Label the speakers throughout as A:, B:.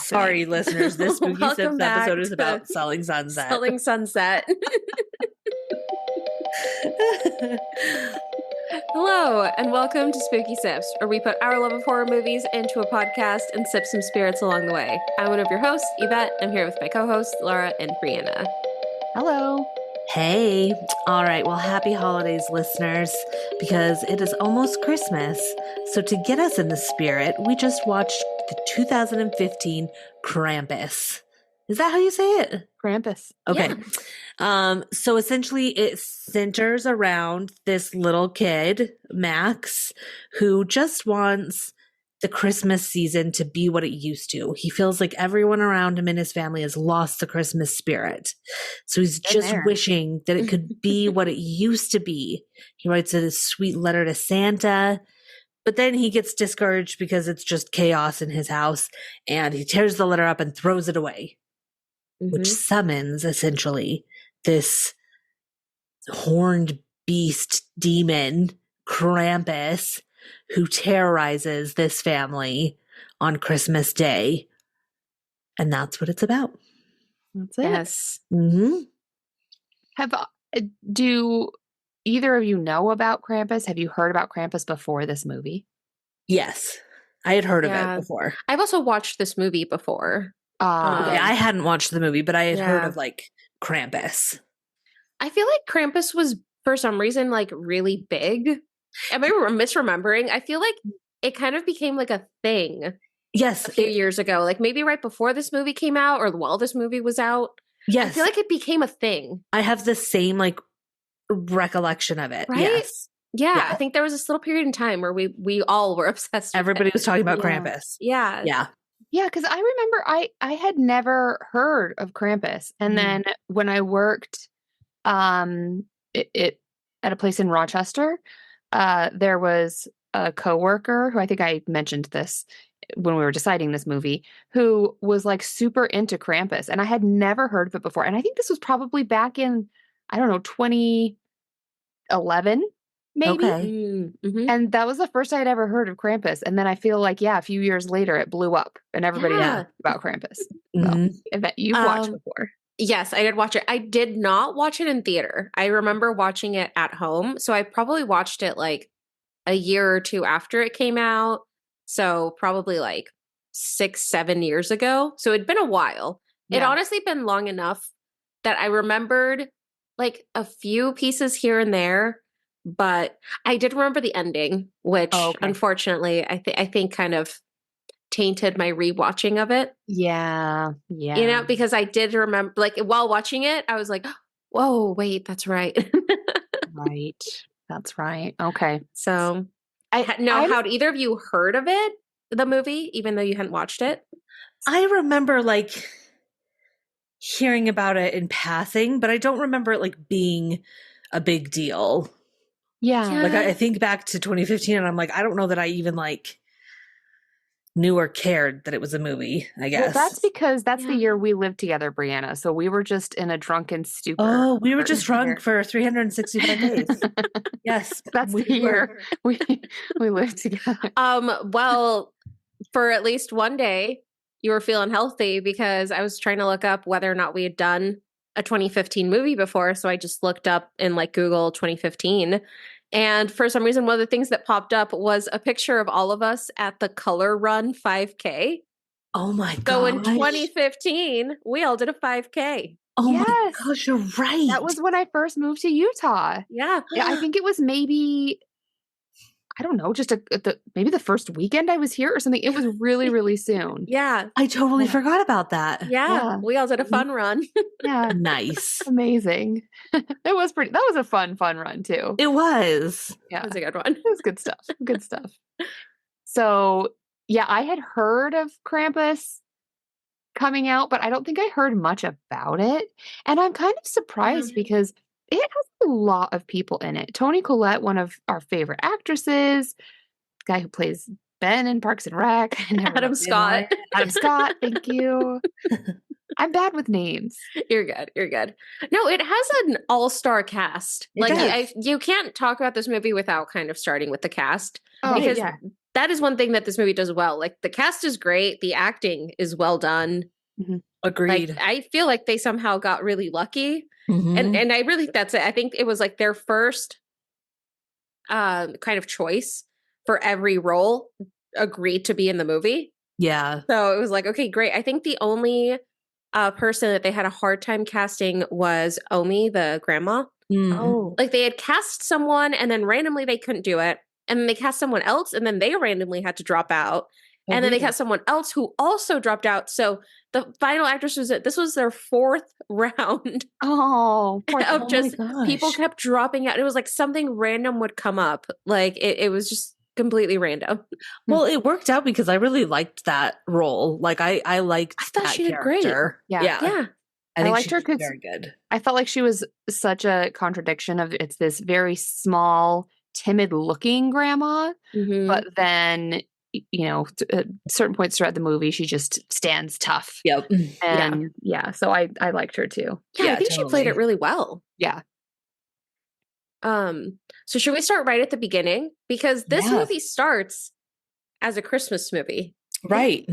A: Sorry, listeners. This Spooky Sips
B: Welcome back
A: episode is
B: to
A: about selling sunset.
B: Selling Sunset. Hello, and welcome to Spooky Sips, where we put our love of horror movies into a podcast and sip some spirits along the way. I'm one of your hosts, Yvette. I'm here with my co-hosts, Laura and Brianna.
C: Hello.
A: Hey. All right. Well, happy holidays, listeners, because it is almost Christmas. So to get us in the spirit, we just watched the 2015 Krampus. Is that how you say it?
C: Krampus.
A: Okay.
B: Yeah.
A: So essentially it centers around this little kid, Max, who just wants the Christmas season to be what it used to. He feels like everyone around him and his family has lost the Christmas spirit. So he's just wishing that it could be what it used to be. He writes a sweet letter to Santa, but then he gets discouraged because it's just chaos in his house, and he tears the letter up and throws it away. Which summons, essentially, this horned beast demon, Krampus, who terrorizes this family on Christmas Day. And that's what it's about.
C: That's it.
B: Yes.
C: Do either of you know about Krampus? Have you heard about Krampus before this movie?
A: Yes. I had heard of it before.
B: I've also watched this movie before.
A: Okay, I hadn't watched the movie, but I had heard of like Krampus.
B: I feel like Krampus was, for some reason, like really big. Am I misremembering? I feel like it kind of became like a thing.
A: Yes.
B: A few years ago, like maybe right before this movie came out or while this movie was out.
A: Yes.
B: I feel like it became a thing.
A: I have the same like recollection of it.
B: Right?
A: Yes.
B: Yeah, I think there was this little period in time where we all were obsessed with
A: Everybody
B: it.
A: was talking about Krampus.
B: Yeah.
A: Yeah.
C: Yeah, because I remember I had never heard of Krampus. And then when I worked at a place in Rochester, there was a coworker who I think I mentioned this when we were deciding this movie, who was like super into Krampus. And I had never heard of it before. And I think this was probably back in, I don't know, 2011. Maybe.
A: Okay.
C: And that was the first I had ever heard of Krampus. And then I feel like, a few years later, it blew up and everybody knew about Krampus. So, I bet you've watched before.
B: Yes, I did watch it. I did not watch it in theater. I remember watching it at home. So I probably watched it like a year or two after it came out. So probably like 6-7 years ago. So it'd been a while.
C: Yeah.
B: It honestly been long enough that I remembered like a few pieces here and there. But I did remember the ending, which unfortunately I think kind of tainted my rewatching of it.
C: Yeah.
B: You know, because I did remember, like while watching it, I was like, whoa, wait, that's right.
C: Right. That's right. Okay.
B: So had either of you heard of it, the movie, even though you hadn't watched it?
A: I remember like hearing about it in passing, but I don't remember it like being a big deal.
C: Yeah.
A: Like I think back to 2015 and I'm like, I don't know that I even like knew or cared that it was a movie, I guess.
C: Well, that's because that's the year we lived together, Brianna. So we were just in a drunken stupor.
A: Oh, we were just drunk for 365 days. Yes.
C: That's the year we lived together.
B: Well, for at least one day you were feeling healthy because I was trying to look up whether or not we had done a 2015 movie before. So I just looked up in like Google 2015. And for some reason, one of the things that popped up was a picture of all of us at the Color Run 5K.
A: Oh my god!
B: So in 2015, we all did a 5K.
A: Oh my gosh, you're right.
C: That was when I first moved to Utah.
B: Yeah.
C: I think it was maybe, I don't know, just maybe the first weekend I was here or something. It was really, really soon.
B: Yeah.
A: I totally forgot about that.
B: Yeah. We all did a fun run.
C: Yeah.
A: Nice.
C: Amazing. That was a fun run too.
A: It was.
B: Yeah. It was a good one.
C: It was good stuff. Good stuff. So yeah, I had heard of Krampus coming out, but I don't think I heard much about it. And I'm kind of surprised because it has a lot of people in it. Toni Collette, one of our favorite actresses, the guy who plays Ben in Parks and Rec.
B: Adam Scott.
C: Adam Scott, thank you. I'm bad with names.
B: You're good. You're good. No, it has an all-star cast. You can't talk about this movie without kind of starting with the cast.
C: Oh,
B: because that is one thing that this movie does well. Like the cast is great, the acting is well done.
A: Agreed.
B: Like I feel like they somehow got really lucky.
A: Mhm.
B: And I really think that's it. I think it was like their first kind of choice for every role agreed to be in the movie.
A: Yeah.
B: So it was like, okay, great. I think the only person that they had a hard time casting was Omi, the grandma.
C: Oh,
B: Like they had cast someone and then randomly they couldn't do it. And then they cast someone else and then they randomly had to drop out.
C: Oh,
B: And then they
C: really?
B: cast someone else who also dropped out. So the final actress this was their fourth round
C: oh, poor
B: of
A: Oh
B: just
A: my gosh.
B: people kept dropping out. It was like something random would come up. Like it was just completely random.
A: Well, it worked out because I really liked that role. Like I liked
B: I thought
A: that
B: she did great.
A: character.
C: Yeah.
B: Yeah.
A: I
C: I
A: think
C: liked
A: she
C: her
A: did
C: 'cause-
A: very good.
C: I felt like she was such a contradiction of it's this very small, timid looking grandma,
B: Mhm.
C: but then, you know, at certain points throughout the movie, she just stands tough.
A: Yep.
C: And so I liked her too.
B: Yeah, I
A: Yeah,
B: think she played it
A: totally.
B: really well.
C: Yeah.
B: So should we start right at the beginning? Because this
A: Yeah.
B: movie starts as a Christmas movie.
A: Right.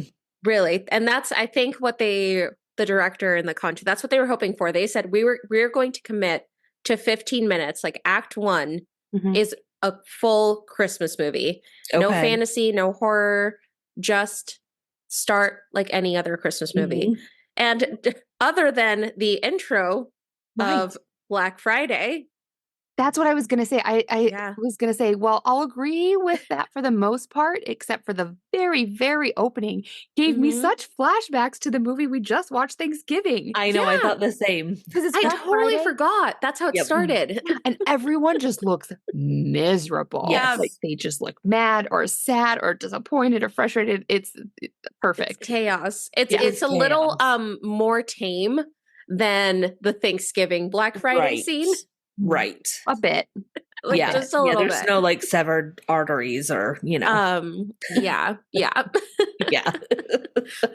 B: Really. And that's I think what the director and the content, that's what they were hoping for. They said we're going to commit to 15 minutes, like act 1
C: Mhm.
B: is a full Christmas movie. No
A: Okay.
B: fantasy, no horror, just start like any other Christmas movie.
A: Mhm.
B: And other than the intro
C: Right.
B: of Black Friday,
C: That's what I was going to say. I
B: Yeah.
C: was going to say, well, I'll agree with that for the most part, except for the very, very opening gave me
B: Mhm.
C: such flashbacks to the movie we just watched Thanksgiving.
A: I know. I
B: Yeah.
A: thought the same.
C: Because it's
B: I
C: Black
B: totally
C: Friday,
B: forgot. That's how it
A: Yep.
B: started.
C: and everyone just looks miserable.
A: Yes.
C: Like they just look mad or sad or disappointed or frustrated. It's perfect.
B: It's chaos. It's
C: Yeah.
B: it's a little more tame than the Thanksgiving Black Friday
A: Right.
B: scene.
A: Right.
C: A bit.
B: Like
A: yeah.
B: just a little
A: There's
B: bit.
A: no like severed arteries or,
B: Yeah.
A: yeah.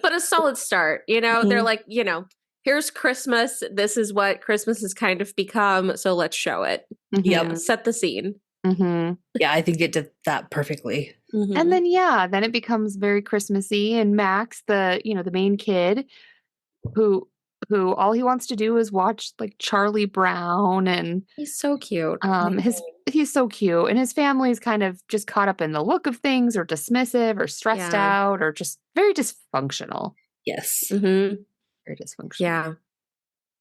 B: But a solid start, They're
A: Mhm.
B: like, here's Christmas. This is what Christmas has kind of become, so let's show it.
A: Yep.
B: Set the scene.
C: Mhm.
A: Yeah, I think it did that perfectly.
B: Mhm.
C: And then it becomes very Christmassy, and Max, the main kid, who all he wants to do is watch like Charlie Brown, and
B: He's so cute.
C: he's so cute, and his family's kind of just caught up in the look of things, or dismissive, or stressed
B: Yeah.
C: out, or just very dysfunctional.
A: Yes.
B: Mhm.
C: Very dysfunctional.
B: Yeah.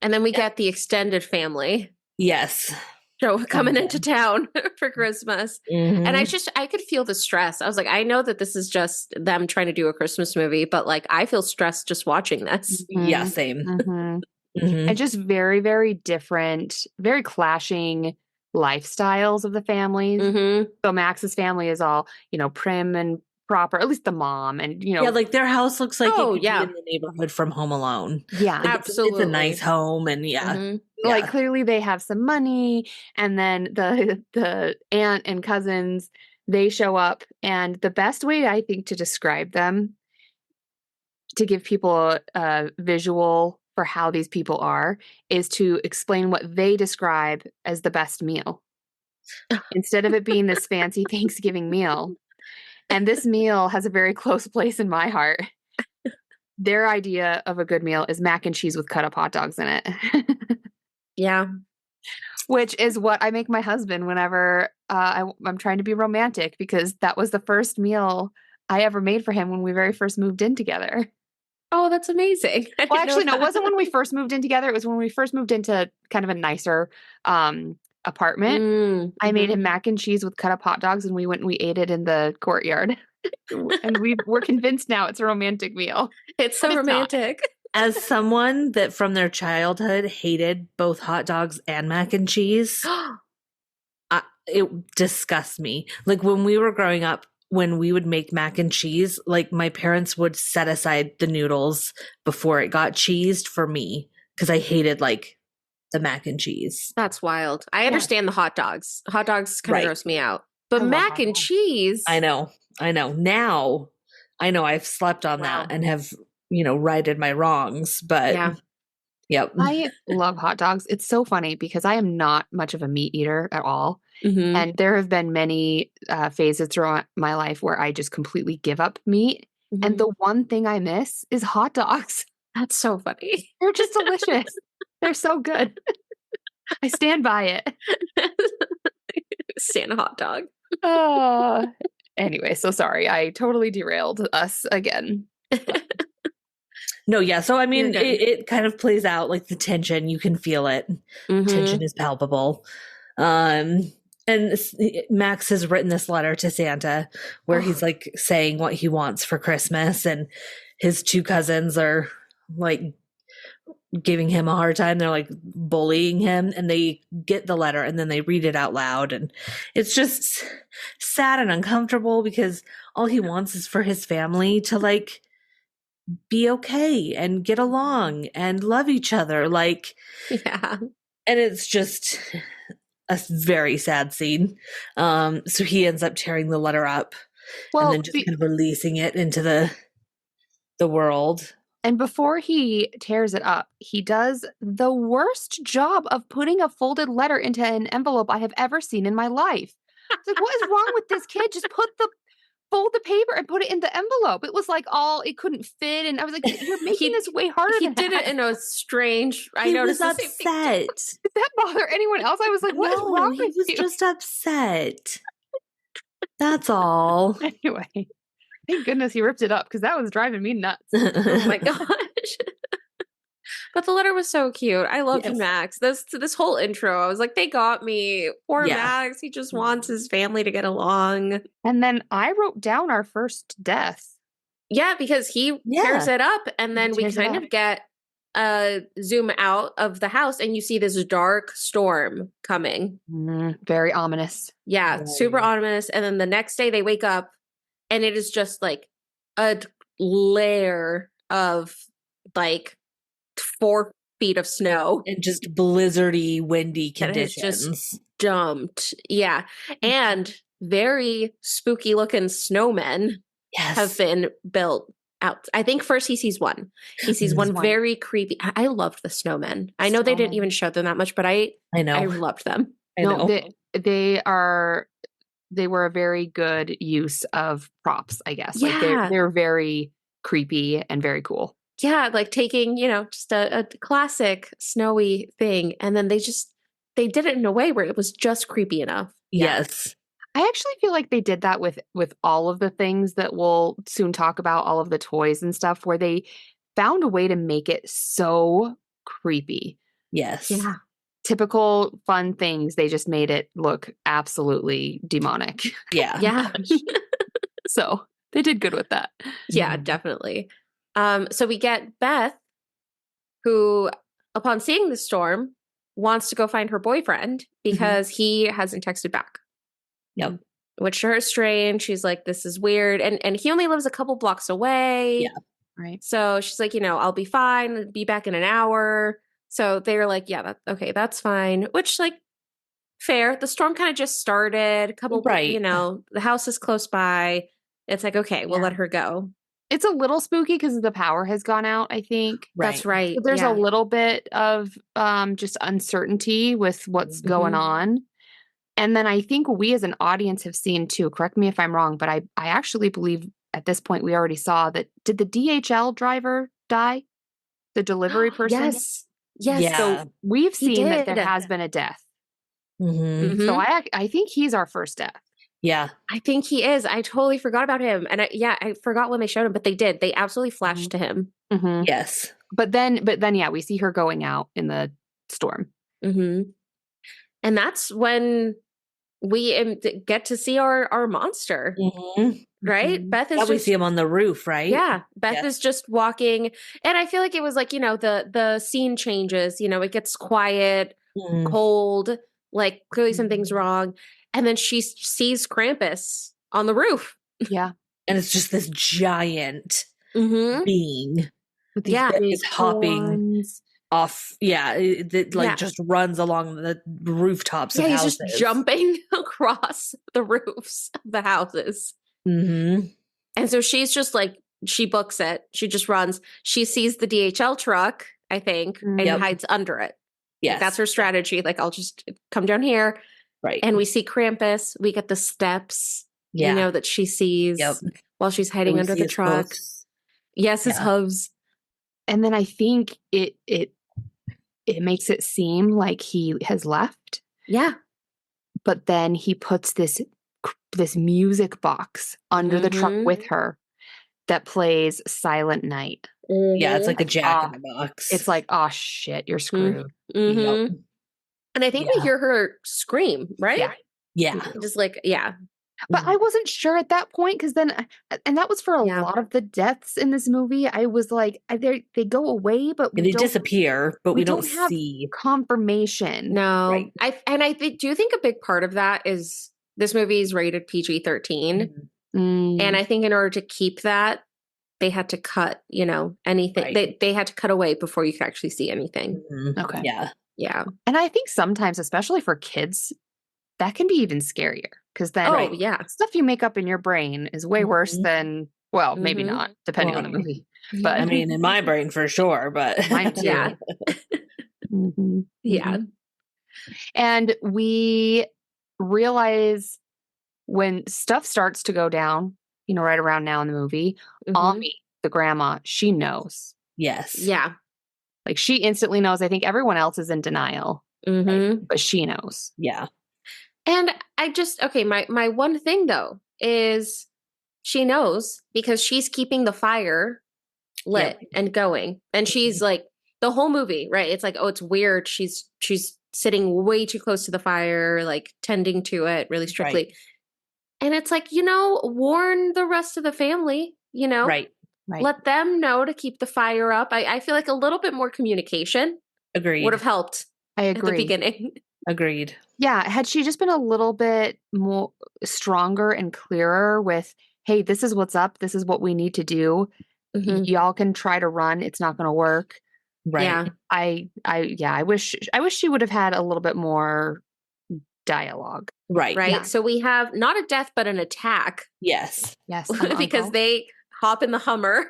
B: And then we get the extended family
A: Yes.
B: show coming into town for Christmas.
A: Mhm.
B: And I could feel the stress. I was like, I know that this is just them trying to do a Christmas movie, but like I feel stressed just watching this.
A: Yeah, same.
C: Mhm.
A: Mhm.
C: And just very, very different, very clashing lifestyles of the families.
B: Mhm.
C: So Max's family is all, prim and proper, at least the mom, and
A: Yeah, like their house looks like
B: Oh,
A: it could
B: yeah.
A: be in the neighborhood from Home Alone.
C: yeah.
A: Like, it's a
B: Absolutely.
A: nice home, and yeah.
B: Mhm.
C: Like
A: Yeah.
C: clearly they have some money, and then the aunt and cousins, they show up, and the best way I think to describe them, to give people a visual for how these people are, is to explain what they describe as the best meal instead of it being this fancy Thanksgiving meal. And this meal has a very close place in my heart. Their idea of a good meal is mac and cheese with cut up hot dogs in it.
B: Yeah.
C: Which is what I make my husband whenever I'm trying to be romantic, because that was the first meal I ever made for him when we very first moved in together.
B: Oh, that's amazing. I
C: Well,
B: didn't know
C: actually, no, it
B: that.
C: wasn't when we first moved in together. It was when we first moved into kind of a nicer apartment.
B: Mm,
C: I made
B: mhm.
C: him mac and cheese with cut up hot dogs, and we went and we ate it in the courtyard. And we're convinced now it's a romantic meal.
B: It's so
C: But it's not.
B: romantic.
A: As someone that from their childhood hated both hot dogs and mac and cheese, it disgusts me. Like when we were growing up, when we would make mac and cheese, like my parents would set aside the noodles before it got cheesed for me because I hated like the mac and cheese.
B: That's wild. I understand the hot dogs. Hot dogs kind of
A: Right.
B: gross me out. But
C: I love
B: mac
C: hot
B: and
C: dogs.
B: cheese.
A: I know. Now, I know I've slept on
C: Wow.
A: that and have, righted my wrongs, but
B: Yeah.
A: Yep.
C: I love hot dogs. It's so funny because I am not much of a meat eater at all.
B: Mm-hmm.
C: And there have been many phases throughout my life where I just completely give up meat. And the one thing I miss is hot dogs.
B: That's so funny.
C: They're just delicious. They're so good. I stand by it.
B: Santa hot dog.
C: Anyway, so sorry. I totally derailed us again.
A: No, yeah. So, I mean,
B: You're good.
A: it kind of plays out like the tension. You can feel it.
B: Mhm.
A: Tension is palpable. And Max has written this letter to Santa where he's like saying what he wants for Christmas, and his two cousins are like giving him a hard time. They're like bullying him, and they get the letter and then they read it out loud, and it's just sad and uncomfortable because all he wants is for his family to like be okay and get along and love each other, like,
B: Yeah.
A: and it's just a very sad scene. So he ends up tearing the letter up and then just kind of releasing it into the world.
C: And before he tears it up, he does the worst job of putting a folded letter into an envelope I have ever seen in my life. It's like, what is wrong with this kid? Just fold the paper and put it in the envelope. It was like it couldn't fit. And I was like, you're making this way harder.
B: He did it in a strange, I
A: He
B: noticed
A: was
B: the same thing.
A: upset.
C: Did that bother anyone else? I was like, what is wrong with you?
A: He was just upset. That's all.
C: Anyway, thank goodness he ripped it up because that was driving me nuts.
B: Oh my gosh. But the letter was so cute. I loved
A: Yes.
B: Max. This whole intro, I was like, they got me. Poor
A: Yeah.
B: Max. He just wants his family to get along.
C: And then I wrote down our first death.
B: Yeah, because he tears it up, and then we
C: Tears it
B: kind
C: up.
B: of get a zoom out of the house, and you see this dark storm coming.
C: Very ominous.
B: Yeah,
A: Right.
B: super ominous. And then the next day they wake up, and it is just like a layer of like 4 feet of snow.
A: And just blizzardy, windy
B: That is
A: conditions.
B: just dumped. Yeah. And very spooky looking snowmen
A: Yes.
B: have been built out. I think first he sees one. He sees one very creepy. I loved the snowmen. I know they didn't even show them that much, but I
A: know.
B: I loved them.
A: I know.
C: They were a very good use of props, I guess.
B: Yeah.
C: Like they're very creepy and very cool.
B: Yeah, like taking, just a classic snowy thing. And then they did it in a way where it was just creepy enough.
A: Yes.
C: I actually feel like they did that with all of the things that we'll soon talk about, all of the toys and stuff, where they found a way to make it so creepy.
A: Yes.
B: Yeah.
C: Typical fun things, they just made it look absolutely demonic.
A: Yeah.
B: Yeah.
C: So they did good with that.
B: Yeah, definitely. So we get Beth, who, upon seeing the storm, wants to go find her boyfriend because he hasn't texted back.
A: Yep.
B: Which to her is strange. She's like, this is weird. And he only lives a couple blocks away.
A: Yeah.
C: Right.
B: So she's like, I'll be fine. Be back in an hour. So they're like, yeah, that's fine. Which, like, fair. The storm kind of just started. A couple,
A: Right.
B: The house is close by. It's like, okay, we'll let her go.
C: It's a little spooky because the power has gone out, I think.
B: That's right.
C: So there's a little bit of just uncertainty with what's going on. And then I think we as an audience have seen too, correct me if I'm wrong, but I actually believe at this point we already saw that, did the DHL driver die? The delivery person?
B: Yes. Yes.
A: Yeah.
C: So we've
B: He
C: seen that
B: did.
C: there has been a death.
A: Mm-hmm.
C: So I think he's our first death.
A: Yeah.
B: I think he is. I totally forgot about him. And I forgot when they showed him, but they did. They absolutely flashed to him.
A: Yes.
C: But then, yeah, we see her going out in the storm.
B: And that's when we get to see our monster, right? Beth is
A: we see him on the roof, right?
B: Yeah. Beth is just walking. And I feel like it was like, the scene changes, it gets quiet, cold, like clearly something's wrong. And then she sees Krampus on the roof.
C: Yeah.
A: And it's just this giant being.
C: With these
A: Is hopping
C: horns.
A: off. Yeah. It just runs along the rooftops of houses.
B: He's just jumping across the roofs of the houses.
A: Mm-hmm.
B: And so she's just like, she books it. She just runs. She sees the DHL truck I think, and
A: Yep.
B: hides under it.
A: Yes.
B: Like, that's her strategy. Like, I'll just come down here.
A: Right.
B: And we see Krampus. We get the steps, that she sees while she's hiding under the truck.
A: Hooves.
B: Yes, his hooves.
C: And then I think it makes it seem like he has left.
B: Yeah.
C: But then he puts this music box under the truck with her that plays Silent Night.
A: Yeah, it's like a Jack in the Box.
C: It's like, oh shit, you're screwed.
B: Yep. And I think we hear her scream, right?
A: Yeah.
B: Just like,
C: But I wasn't sure at that point because then, and that was for a lot of the deaths in this movie. I was like, they go away, but
A: they disappear, but we don't
C: have
A: see
C: confirmation.
B: No,
C: right?
B: I do think a big part of that is this movie is rated PG-13, and I think in order to keep that, they had to cut, anything. Right. They had to cut away before you could actually see anything.
C: Okay.
B: Yeah.
C: And I think sometimes, especially for kids, that can be even scarier because then stuff you make up in your brain is way worse than, well, maybe not, depending on the movie. But
A: I mean, in my brain for sure, but
C: mine too. Yeah. And we realize when stuff starts to go down, right around now in the movie, Ami, the grandma, she knows.
A: Yes.
B: Yeah.
C: Like she instantly knows. I think everyone else is in denial, but she knows.
A: Yeah.
B: And I just, my one thing though is she knows because she's keeping the fire lit and going. And she's like, the whole movie, right? It's like, oh, it's weird. She's sitting way too close to the fire, like tending to it really strictly. Right. And it's like, warn the rest of the family,
A: Right.
B: Let them know to keep the fire up. I feel like a little bit more communication would have helped.
C: I agree.
B: At the beginning.
A: Agreed.
C: Yeah. Had she just been a little bit more stronger and clearer with, hey, this is what's up. This is what we need to do. Y'all can try to run. It's not going to work.
A: Right.
C: Yeah. I wish she would have had a little bit more dialogue.
B: Right.
C: Yeah.
B: So we have not a death, but an attack.
A: Yes.
B: Because they hop in the Hummer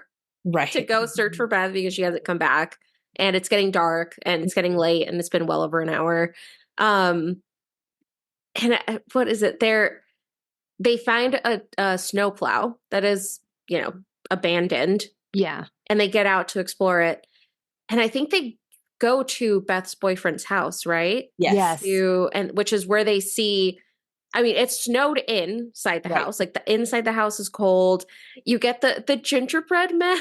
B: to go
A: right.
B: search for Beth because she hasn't come back. And it's getting dark and it's getting late and it's been well over an hour. And what is it? They find a snowplow that is, abandoned.
C: Yeah.
B: And they get out to explore it. And I think they go to Beth's boyfriend's house, right?
C: Yes.
B: Which is where they see, I mean, it's snowed inside the house. Like the inside the house is cold. You get the gingerbread man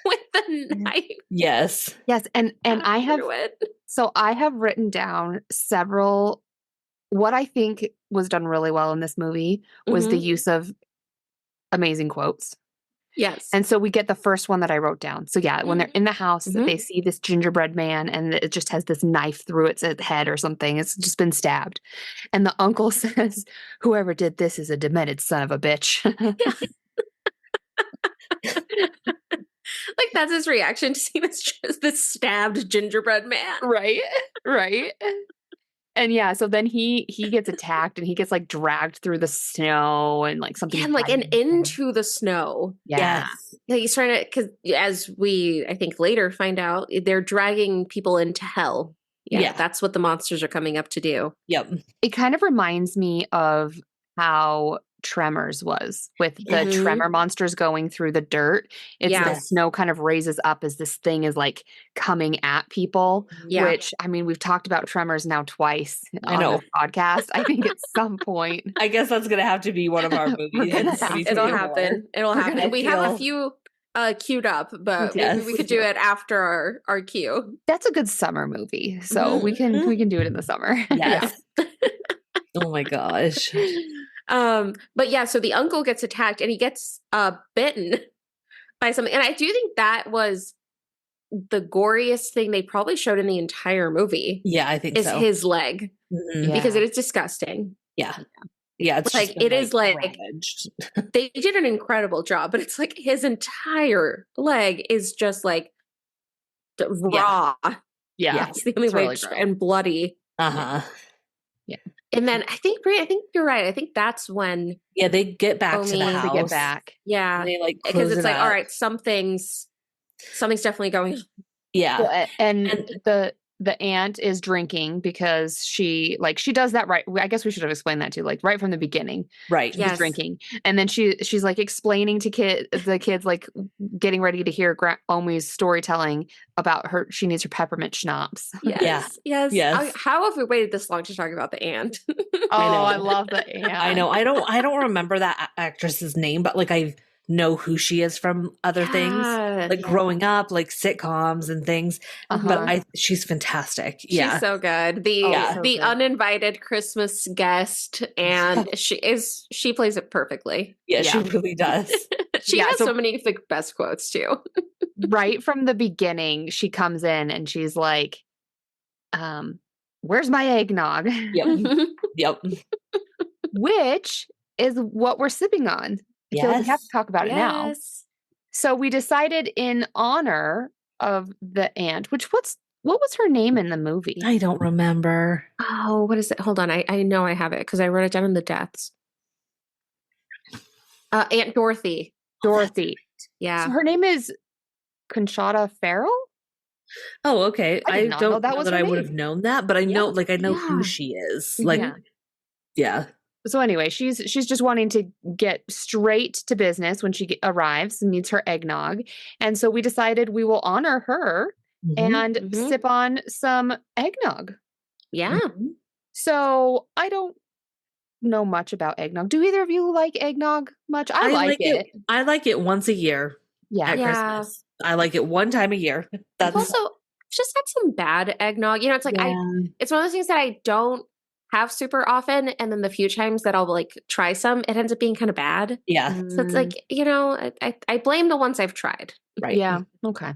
B: with the knife.
A: Yes.
C: Yes. And I have written down several, what I think was done really well in this movie was the use of amazing quotes.
B: Yes.
C: And so we get the first one that I wrote down. So yeah, when they're in the house, they see this gingerbread man and it just has this knife through its head or something. It's just been stabbed. And the uncle says, whoever did this is a demented son of a bitch.
B: Like that's his reaction to see this stabbed gingerbread man.
C: Right. And yeah, so then he gets attacked and he gets like dragged through the snow and like something.
B: And like into the snow.
C: Yeah.
B: Like he's trying to, because as we, I think later find out, they're dragging people into hell. Yeah. That's what the monsters are coming up to do.
A: Yep.
C: It kind of reminds me of how Tremors was with the tremor monsters going through the dirt. It's the snow kind of raises up as this thing is like coming at people, which I mean, we've talked about Tremors now twice on this podcast. I think at some point.
A: I guess that's going to have to be one of our movies.
B: It'll happen. We have a few queued up, but maybe we could do it after our queue.
C: That's a good summer movie. So we can do it in the summer.
A: Yes. Oh my gosh.
B: But yeah, so the uncle gets attacked and he gets bitten by something. And I do think that was the goriest thing they probably showed in the entire movie.
A: Yeah, I think
B: is his leg. Because it is disgusting.
A: Yeah. Yeah, it's
B: like it is like they did an incredible job, but it's like his entire leg is just like raw.
C: Yeah.
B: It's the only way and bloody.
A: Uh-huh.
B: Yeah. And then I think you're right. I think that's when
A: they get back to the house.
C: They get back.
B: Yeah.
A: They like
B: because it's like, all right, something's definitely going on.
A: Yeah.
C: Well, and the aunt is drinking because she does that right. I guess we should have explained that too, like right from the beginning.
A: Right.
C: She's
B: Yes.
C: drinking, and then she's like explaining to the kids, like getting ready to hear Omi's storytelling about her. She needs her peppermint schnapps.
B: Yes. Yes.
A: Yes.
B: How have we waited this long to talk about the aunt?
C: Oh,
A: know.
C: I love the aunt.
A: I know. I don't remember that actress's name, but like I know who she is from other things, like growing up, like sitcoms and things. But she's fantastic. Yeah.
B: She's so good. The uninvited Christmas guest, and she plays it perfectly.
A: Yeah, she really does.
B: She has so many the best quotes too.
C: Right from the beginning, she comes in and she's like, where's my eggnog?
A: Yep.
C: Which is what we're sipping on. I feel like we have to talk about it now. So we decided in honor of the aunt, what was her name in the movie?
A: I don't remember.
B: Oh, what is it? Hold on. I know I have it because I wrote it down in the deaths. Aunt Dorothy.
C: Dorothy.
B: Yeah.
C: So her name is Conchata Farrell?
A: Oh, okay. I don't know that I would have known that, but I know who she is. Like, yeah.
C: So anyway, she's just wanting to get straight to business when she arrives and needs her eggnog. And so we decided we will honor her and sip on some eggnog.
B: Yeah.
C: So I don't know much about eggnog. Do either of you like eggnog much? I like it.
A: I like it once a year.
C: Yeah.
A: At Christmas. I like it one time a year.
B: I've also just had some bad eggnog. You know, it's like it's one of those things that I don't have super often, and then the few times that I'll like try some, it ends up being kind of bad.
A: Yeah.
B: So it's like, you know, I blame the ones I've tried.
A: Right.
C: Yeah. Okay.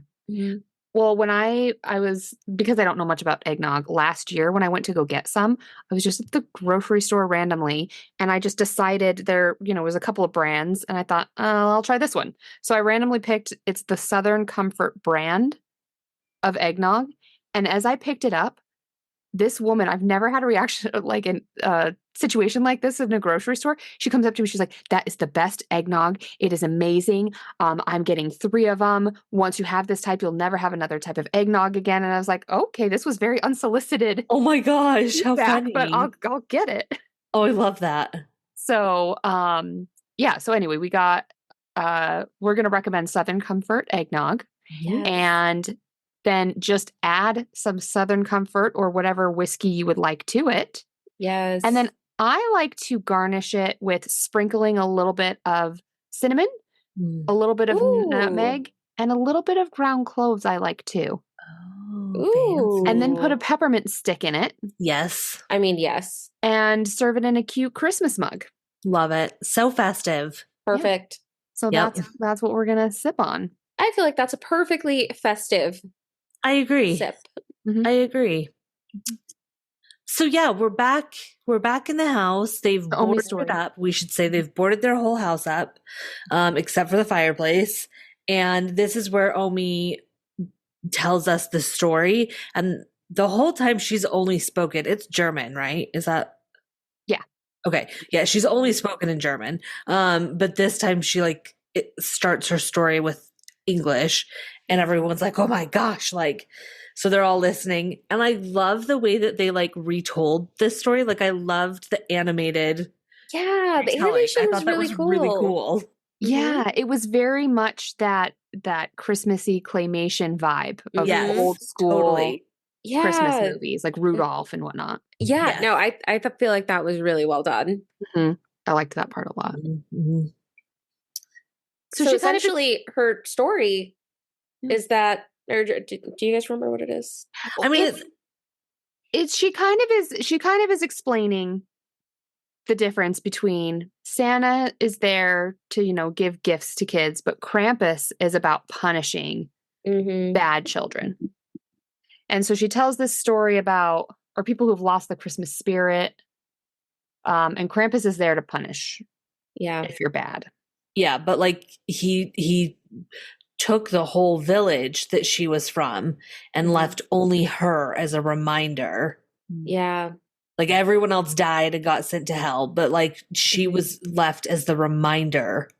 C: Well, when I was, because I don't know much about eggnog, last year when I went to go get some, I was just at the grocery store randomly, and I just decided there, was a couple of brands, and I thought, I'll try this one. So I randomly picked, it's the Southern Comfort brand of eggnog. And as I picked it up, this woman, I've never had a reaction like in a situation like this in a grocery store. She comes up to me. She's like, that is the best eggnog. It is amazing. I'm getting 3 of them. Once you have this type, you'll never have another type of eggnog again. And I was like, okay, this was very unsolicited.
A: Oh my gosh. How funny.
C: But I'll get it.
A: Oh, I love that.
C: So, so anyway, we got, we're going to recommend Southern Comfort eggnog.
B: Yes.
C: And then just add some Southern Comfort or whatever whiskey you would like to it.
B: Yes.
C: And then I like to garnish it with sprinkling a little bit of cinnamon, a little bit of nutmeg, and a little bit of ground cloves I like too.
A: Oh,
C: and then put a peppermint stick in it.
A: Yes.
B: I mean, yes.
C: And serve it in a cute Christmas mug.
A: Love it. So festive.
B: Perfect.
C: So that's what we're going to sip on.
B: I feel like that's a perfectly festive
A: I agree.
B: sip.
A: I agree. So yeah, we're back. We're back in the house. They've boarded it up. We should say they've boarded their whole house up, except for the fireplace. And this is where Omi tells us the story. And the whole time she's only spoken. It's German, right? Is that?
C: Yeah.
A: Okay. Yeah, she's only spoken in German. But this time she starts her story with English, and everyone's like, oh my gosh, so they're all listening. And I love the way that they retold this story. I loved the animated.
B: Yeah, the animation was really cool.
A: Really cool.
C: Yeah, it was very much that Christmassy claymation vibe of old school Christmas movies, like Rudolph and whatnot.
B: Yeah, yes. No, I feel like that was really well done.
C: I liked that part a lot.
B: So she essentially, her story is that, or do you guys remember what it is?
C: I mean, she kind of is explaining the difference between Santa is there to, give gifts to kids, but Krampus is about punishing bad children. And so she tells this story about, or people who've lost the Christmas spirit. And Krampus is there to punish.
B: Yeah.
C: If you're bad.
A: Yeah, but he took the whole village that she was from and left only her as a reminder.
B: Yeah.
A: Everyone else died and got sent to hell, but she was left as the reminder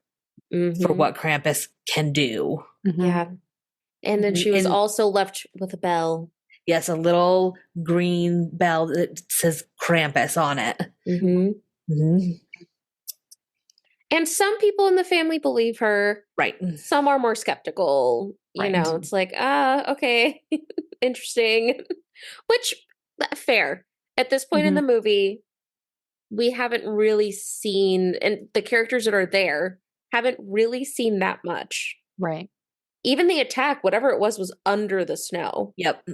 A: for what Krampus can do.
B: Yeah. And then she was
A: And-
B: also left with a bell.
A: Yes, a little green bell that says Krampus on it.
B: And some people in the family believe her.
A: Right.
B: Some are more skeptical. You
A: Right.
B: know, it's like, okay, interesting. Which, fair. At this point in the movie, we haven't really seen, and the characters that are there haven't really seen that much.
C: Right.
B: Even the attack, whatever it was under the snow.
A: Yep.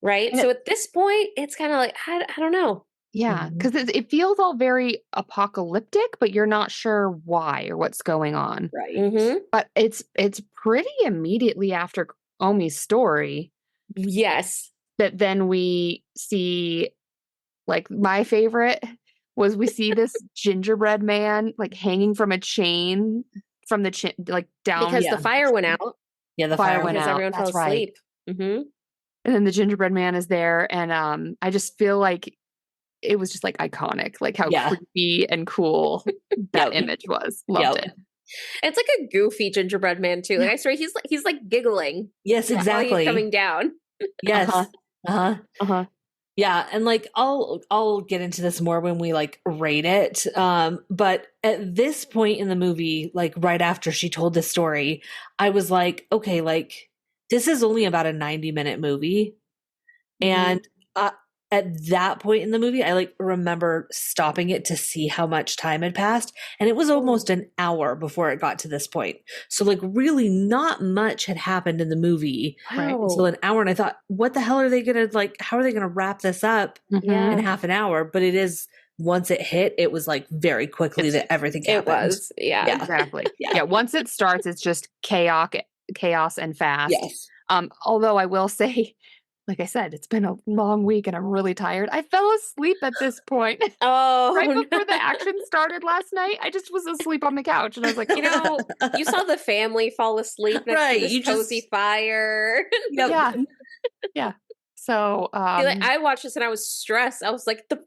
B: Right?
C: And
B: So at this point, it's kind of like, I don't know.
C: Yeah, because it feels all very apocalyptic, but you're not sure why or what's going on.
A: Right.
C: But it's pretty immediately after Omi's story
B: Yes.
C: that then we see, like, my favorite was we see this gingerbread man like hanging from a chain from the like down
B: Because the fire went out.
A: Yeah, the
C: Fire
A: fire
C: went
B: Because
C: out.
B: everyone
C: That's
B: fell asleep.
C: and then the gingerbread man is there, and I just feel like it was just like iconic, like how creepy and cool that image was. Loved it.
B: It's like a goofy gingerbread man too. Like I swear, he's like giggling.
A: Yes, exactly.
B: While he's coming down.
A: Yes. Yeah, and like I'll get into this more when we like rate it. But at this point in the movie, like right after she told this story, I was like, okay, like this is only about a 90-minute movie. And at that point in the movie, I like remember stopping it to see how much time had passed. And it was almost an hour before it got to this point. So like really not much had happened in the movie until an hour. And I thought, what the hell are they going to like, how are they going to wrap this up in half an hour? But it is, once it hit, it was like very quickly that everything happened.
B: It was. Yeah.
C: Exactly. Yeah. Once it starts, it's just chaos and fast.
A: Yes.
C: Although I will say, like I said, it's been a long week and I'm really tired. I fell asleep at this point. Right before the action started last night, I just was asleep on the couch and I was like,
B: you know, you saw the family fall asleep next to this cozy fire.
C: Yeah. So
B: I watched this and I was stressed. I was like, the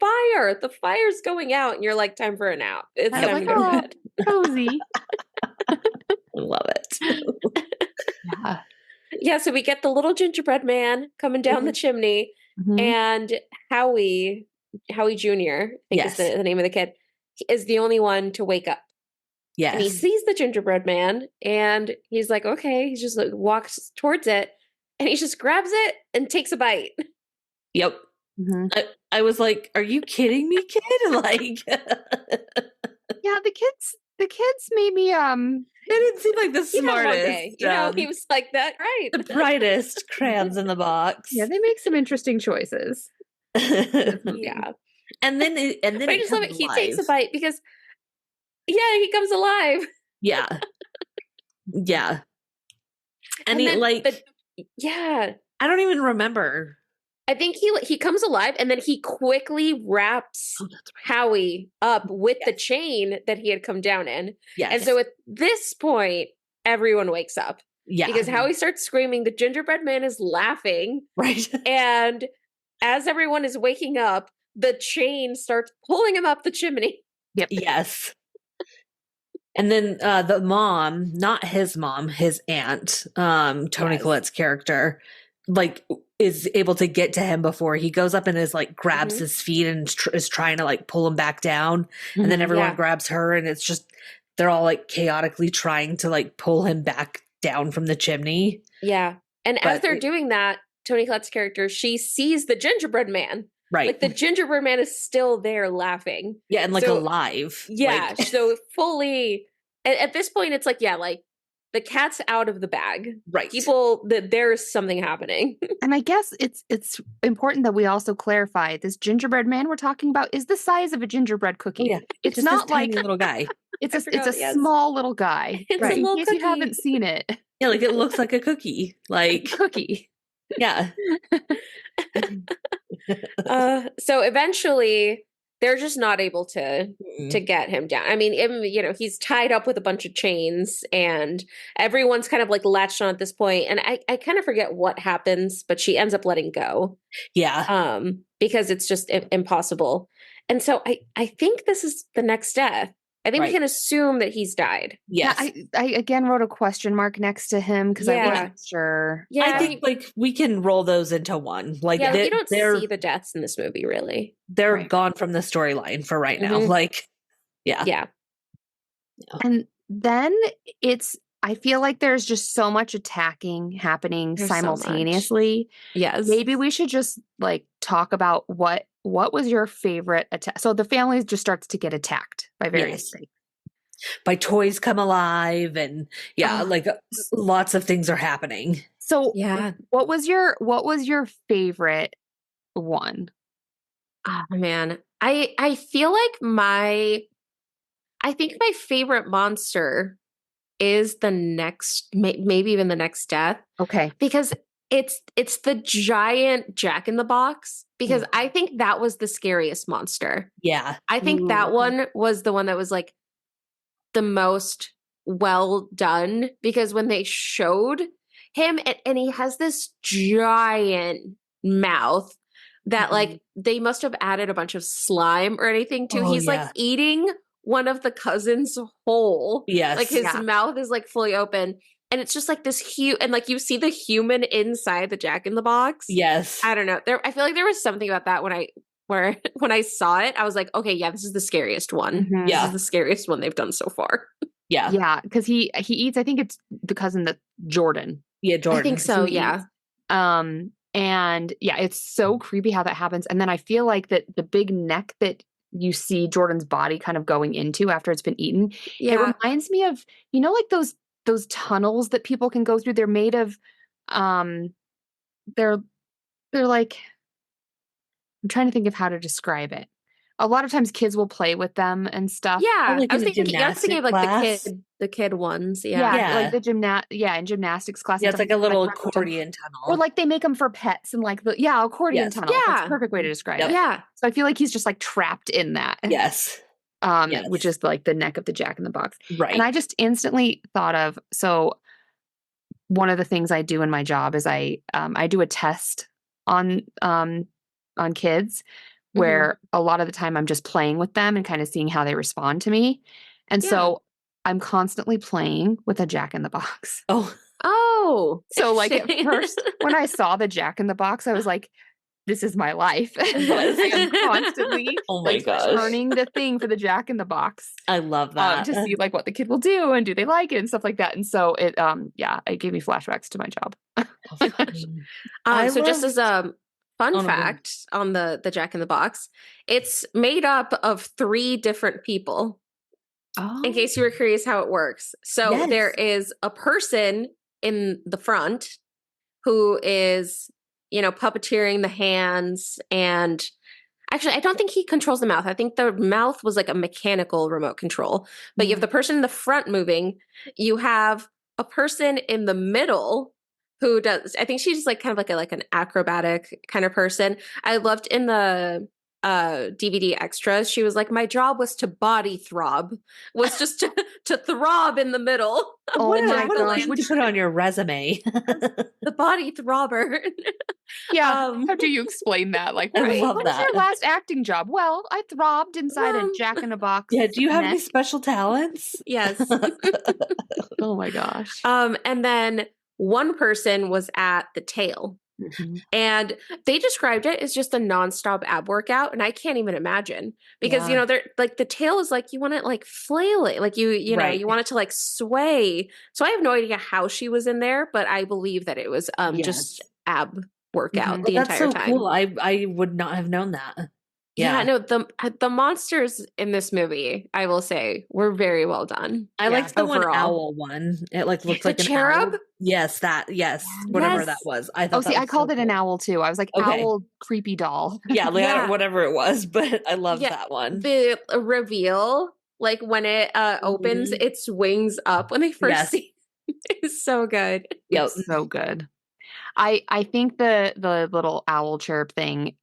B: fire's going out, and you're like, time for a nap. It's time to go to bed.
C: Cozy.
A: Love it.
B: Yeah, so we get the little gingerbread man coming down the chimney, and Howie Jr., I think is the name of the kid, is the only one to wake up.
A: Yes.
B: And he sees the gingerbread man, and he's like, okay, he just like walks towards it, and he just grabs it and takes a bite.
A: Yep. I was like, are you kidding me, kid? Like
C: yeah, the kids made me
A: they didn't seem like the smartest.
B: You know, he was like that, right?
A: The brightest crayons in the box.
C: Yeah, they make some interesting choices.
B: Yeah.
A: And then
B: but I just love it. He takes a bite because he comes alive.
A: Yeah. And he
B: then,
A: like
B: I
A: don't even remember.
B: I think he comes alive and then he quickly wraps Howie up with the chain that he had come down in.
A: Yes.
B: And so at this point, everyone wakes up.
A: Yeah.
B: Because Howie starts screaming, the gingerbread man is laughing.
A: Right.
B: And as everyone is waking up, the chain starts pulling him up the chimney.
C: Yep.
A: Yes. And then the mom, not his mom, his aunt, Toni Collette's character, like is able to get to him before he goes up and is like grabs his feet and is trying to like pull him back down. And then everyone grabs her, and it's just they're all like chaotically trying to like pull him back down from the chimney.
B: Yeah. And as they're doing that, Toni Collette's character, she sees the gingerbread man.
A: Right.
B: Like the gingerbread man is still there laughing.
A: Yeah, and like alive.
B: Yeah.
A: Like,
B: so fully at this point it's like, like the cat's out of the bag.
A: Right.
B: People that there's something happening.
C: And I guess it's important that we also clarify this gingerbread man we're talking about is the size of a gingerbread cookie.
A: Yeah.
C: It's
A: just
C: not like
A: a little guy.
C: It's a small little guy.
B: It's
C: right.
B: a little
C: In case
B: cookie.
C: you haven't seen it.
A: Yeah, like it looks like a cookie. Like
C: cookie.
A: Yeah.
B: So eventually they're just not able to get him down. I mean, you know, he's tied up with a bunch of chains and everyone's kind of like latched on at this point. And I kind of forget what happens, but she ends up letting go.
A: Yeah.
B: Because it's just impossible. And so I think this is the next death. I think we
A: Right.
B: can assume that he's died.
A: Yes.
C: Yeah, I again wrote a question mark next to him because I
B: Yeah.
C: wasn't sure.
B: Yeah,
A: I think like we can roll those into one. Like
B: yeah, you don't
A: they're
B: see the deaths in this movie, really.
A: they're
C: Right.
A: gone from the storyline for right now.
B: Mhm.
A: Like, yeah.
B: Yeah.
C: And then I feel like there's just so much attacking happening
B: There's so much.
C: simultaneously.
B: Yes.
C: Maybe we should just like talk about what was your favorite attack. So the family just starts to get attacked by various things.
A: By toys come alive and like lots of things are happening.
C: So
B: yeah.
C: what was your favorite one?
B: Oh man. I feel like I think my favorite monster is the next maybe even the next death.
C: Okay.
B: Because it's the giant Jack-in-the-Box, because I think that was the scariest monster.
A: Yeah.
B: I think that one was the one that was like the most well done, because when they showed him and he has this giant mouth that like they must have added a bunch of slime or anything to. He's like eating one of the cousins whole.
A: Yes.
B: Like his mouth is like fully open. And it's just like this huge, and like you see the human inside the Jack-in-the-Box.
A: Yes.
B: I don't know. I feel like there was something about that when I saw it, I was like, okay, yeah, this is the scariest one.
C: Mhm.
B: This is the scariest one they've done so far.
A: Yeah.
C: Yeah, because he eats, I think it's the cousin that Jordan.
A: Yeah, Jordan.
B: I think so, yeah.
C: And yeah, it's so creepy how that happens. And then I feel like that the big neck that you see Jordan's body kind of going into after it's been eaten, it reminds me of, like those tunnels that people can go through. They're made of they're like, I'm trying to think of how to describe it. A lot of times kids will play with them and stuff.
B: Yeah,
A: like
B: I was
A: in a
B: thinking of like
A: class.
B: the kid ones.
C: Yeah, like the in gymnastics class.
A: Yeah, it's like a little accordion tunnel.
C: Or like they make them for pets and like accordion tunnel.
B: Yeah.
C: That's a perfect way to describe it.
B: Yeah.
C: So I feel like he's just like trapped in that.
A: Yes.
C: Which is like the neck of the Jack-in-the-Box.
A: Right.
C: And I just instantly thought of, so one of the things I do in my job is I do a test on kids where a lot of the time I'm just playing with them and kind of seeing how they respond to me. And so I'm constantly playing with a Jack-in-the-Box.
B: Oh.
C: So like at first when I saw the Jack-in-the-Box, I was like, this is my life. I'm constantly turning the thing for the Jack-in-the-Box.
A: I love that.
C: To see like what the kid will do and do they like it and stuff like that. And so it it gave me flashbacks to my job.
B: So just as a fun fact on the Jack-in-the-Box, it's made up of 3 different people. In case you were curious how it works. So there is a person in the front who is, puppeteering the hands, and actually I don't think he controls the mouth. I think the mouth was like a mechanical remote control. But you have the person in the front moving. You have a person in the middle who does, I think she's like kind of like an acrobatic kind of person. I loved in the DVD extras, she was like, my job was to body throb, was just to throb in the middle.
A: What a thing to put on your resume.
B: The body throbber.
C: Yeah. How do you explain that? Like,
A: I love
C: what
A: that.
C: was your last acting job? Well, I throbbed inside a Jack-in-the-Box.
A: Yeah. Do you have any special talents?
B: Yes.
C: Oh my gosh.
B: And then one person was at the tail. And they described it as just a nonstop ab workout, and I can't even imagine, because they're like, the tail is like, you want it like flailing, like you know you want it to like sway. So I have no idea how she was in there, but I believe that it was just ab workout the entire time.
A: Cool. I would not have known that.
B: Yeah, no, the monsters in this movie, I will say, were very well done.
A: I liked the one owl one. It like looked like
B: the
A: an
B: cherub.
A: Owl. Yes, whatever that was. I thought.
C: I called it an owl too. I was like, owl creepy doll.
A: Yeah, whatever it was, but I love that one.
B: The reveal, like when it opens its wings up when they first see it, is so good.
A: Yep,
C: it's so good. I think the little owl chirp thing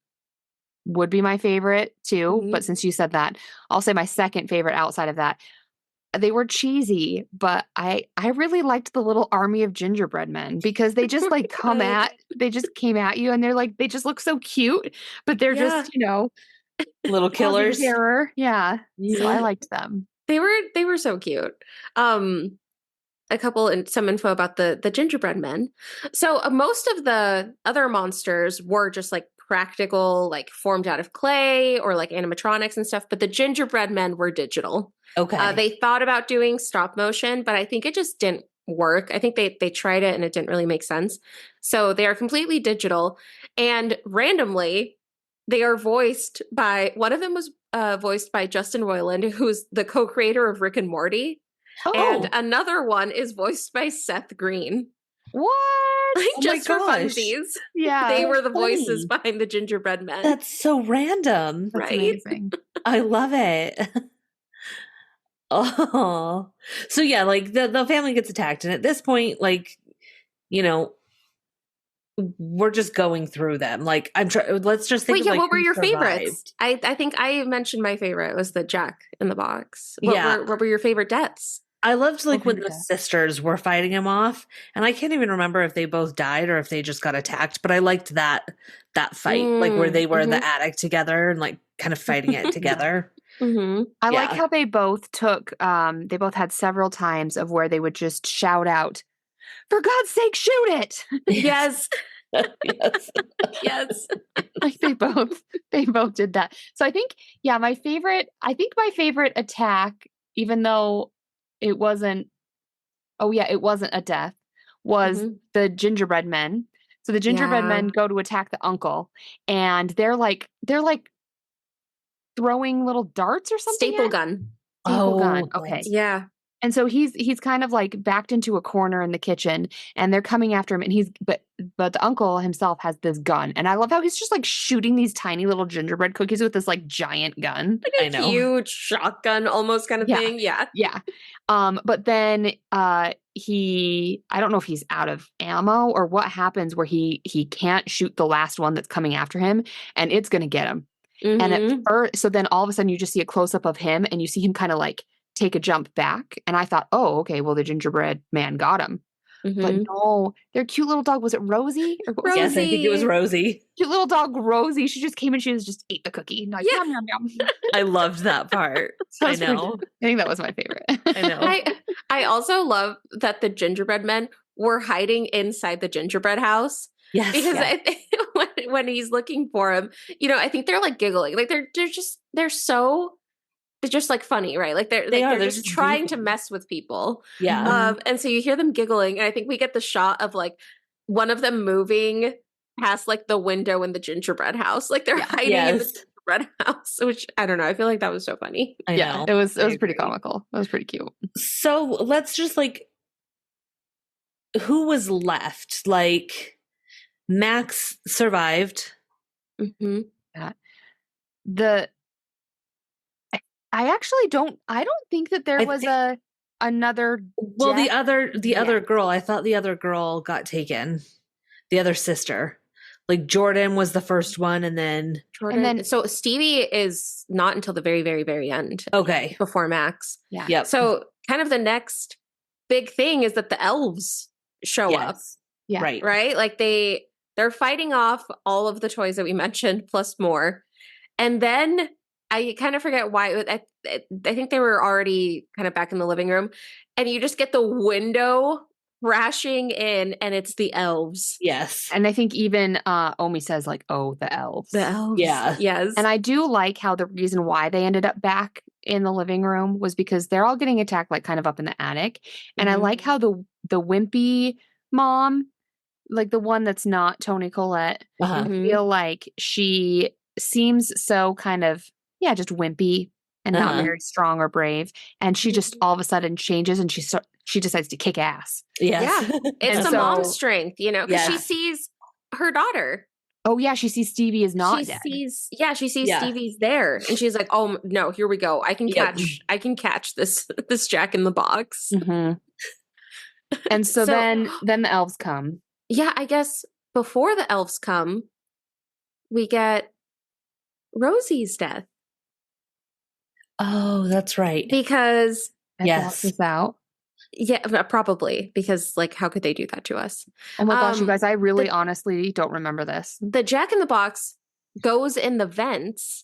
C: would be my favorite too, but since you said that, I'll say my second favorite outside of that. They were cheesy, but I really liked the little army of gingerbread men, because they just like they just came at you, and they're like, they just look so cute, but they're just,
A: little killers.
C: Terror. Yeah. So I liked them.
B: They were so cute. Some info about the gingerbread men. So most of the other monsters were just like practical, like formed out of clay or like animatronics and stuff, but the gingerbread men were digital.
A: Okay.
B: They thought about doing stop motion, but I think it just didn't work. I think they tried it and it didn't really make sense. So they are completely digital, and randomly they are voiced by, one of them was voiced by Justin Roiland, who's the co-creator of Rick and Morty.
A: Oh.
B: And another one is voiced by Seth Green.
C: What?
B: Like,
A: Oh
B: just
A: my
B: for
A: gosh.
B: funsies.
C: Yeah.
B: They were the
A: funny.
B: voices behind the gingerbread men.
A: That's so random.
C: That's
B: right?
C: amazing.
A: I love it. Oh. So yeah, like the family gets attacked, and at this point, like, you know, we're just going through them. Like, let's just think
B: Wait,
A: of,
B: yeah,
A: like,
B: what were
A: who
B: your
A: survived.
B: favorites? I think I mentioned my favorite was the Jack in the Box.
A: Yeah.
B: What were your favorite deaths?
A: I loved, like, when the
C: favorite death.
A: sisters were fighting him off, and I can't even remember if they both died or if they just got attacked, but I liked that fight, like, where they were in the attic together and, like, kind of fighting it together.
B: Mm-hmm.
C: I like
A: Yeah.
C: how they both took, they both had several times of where they would just shout out, "For God's sake, shoot it!"
B: Yes.
A: Yes.
B: Yes.
C: Like they both did that. So I think, yeah, my favorite attack, even though it wasn't a death, was the gingerbread men. So the gingerbread men go to attack the uncle, and they're like throwing little darts or something.
B: Staple gun.
C: Staple gun.
A: Oh,
C: Okay.
B: Yeah.
C: And so he's kind of like backed into a corner in the kitchen, and they're coming after him, and but the uncle himself has this gun, and I love how he's just like shooting these tiny little gingerbread cookies with this like giant gun.
B: Like a
A: I know.
B: huge shotgun almost kind of thing. Yeah.
C: Yeah. But then I don't know if he's out of ammo or what happens where he can't shoot the last one that's coming after him, and it's gonna get him. And so then all of a sudden you just see a close up of him, and you see him kind of like take a jump back, and I thought, oh, okay, well the gingerbread man got him. But no, their cute little dog, was it Rosie? Or what was
A: Yes, I think it was Rosie.
C: cute little dog Rosie. She just came and she just ate the cookie. Like,
B: Yeah.
C: yum, yum, yum.
A: I loved that part. I
C: That was
A: know.
C: I think that was my favorite.
A: I know.
B: I also love that the gingerbread men were hiding inside the gingerbread house.
A: Yes.
B: Because I think when he's looking for him, I think they're like giggling. Like they're just like funny, right? Like they're just trying to mess with people.
A: Yeah.
B: And so you hear them giggling, and I think we get the shot of like one of them moving past like the window in the gingerbread house. Like they're hiding in the gingerbread house, which I don't know. I feel like that was so funny.
A: I know.
C: It was pretty comical. It was pretty cute.
A: So let's just like, who was left? Like, Max survived.
B: Mm-hmm.
C: I actually don't think that there was another.
A: Well,
C: death.
A: the other girl, I thought the other girl got taken. The other sister. Like Jordan was the first one, and then
B: so Stevie is not until the very, very, very end.
A: Okay.
B: Before Max.
C: Yeah.
A: Yep.
B: So kind of the next big thing is that the elves show up.
C: Yeah.
A: Right.
B: Like they're fighting off all of the toys that we mentioned plus more. And then I kind of forget why. I think they were already kind of back in the living room, and you just get the window crashing in, and it's the elves.
A: Yes.
C: And I think even Omi says like, "Oh, the elves."
B: The elves.
A: Yeah.
B: Yes.
C: And I do like how the reason why they ended up back in the living room was because they're all getting attacked like kind of up in the attic. And I like how the wimpy mom, like the one that's not Toni Collette, I feel like she seems so kind of just wimpy and not very strong or brave, and she just all of a sudden changes, and she decides to kick ass.
A: Yes.
B: Yeah, it's the mom strength, because she sees her daughter.
C: Oh yeah, she sees Stevie is not dead.
B: She sees Stevie's there, and she's like, "Oh no, here we go! I can catch this Jack in the Box."
C: And so then the elves come.
B: Yeah, I guess before the elves come, we get Rosie's death.
A: Oh, that's right.
B: Because
C: is out.
B: Yeah, probably, because like how could they do that to us?
C: Oh my gosh, you guys, I really honestly don't remember this.
B: The Jack in the Box goes in the vents,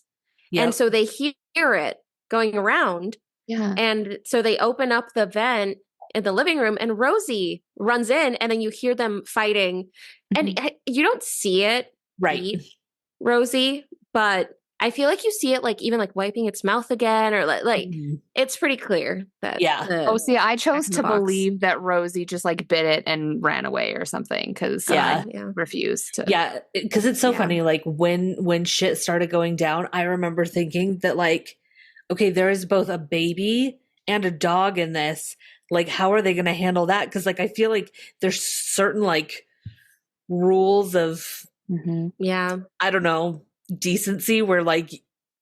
B: and so they hear it going around,
C: Yeah.
B: And so they open up the vent in the living room and Rosie runs in and then you hear them fighting and you don't see it eat Rosie, but I feel like you see it like even like wiping its mouth again or like it's pretty clear that
C: see, I chose to believe that Rosie just like bit it and ran away or something because refused to.
A: Because it's so funny. Like when shit started going down, I remember thinking that like, okay, there is both a baby and a dog in this. Like, how are they going to handle that? Because like I feel like there's certain like rules of I don't know, decency where like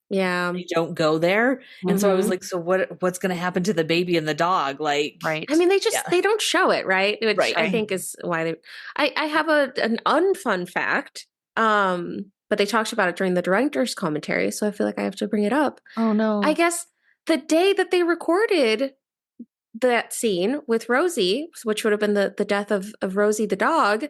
A: you don't go there. And so I was like, so what's going to happen to the baby and the dog? Like,
C: right.
B: I mean, they don't show it, right? Which I think is why I have an unfun fact. But they talked about it during the director's commentary, so I feel like I have to bring it up.
C: Oh no.
B: I guess the day that they recorded that scene with Rosie, which would have been the death of Rosie the dog,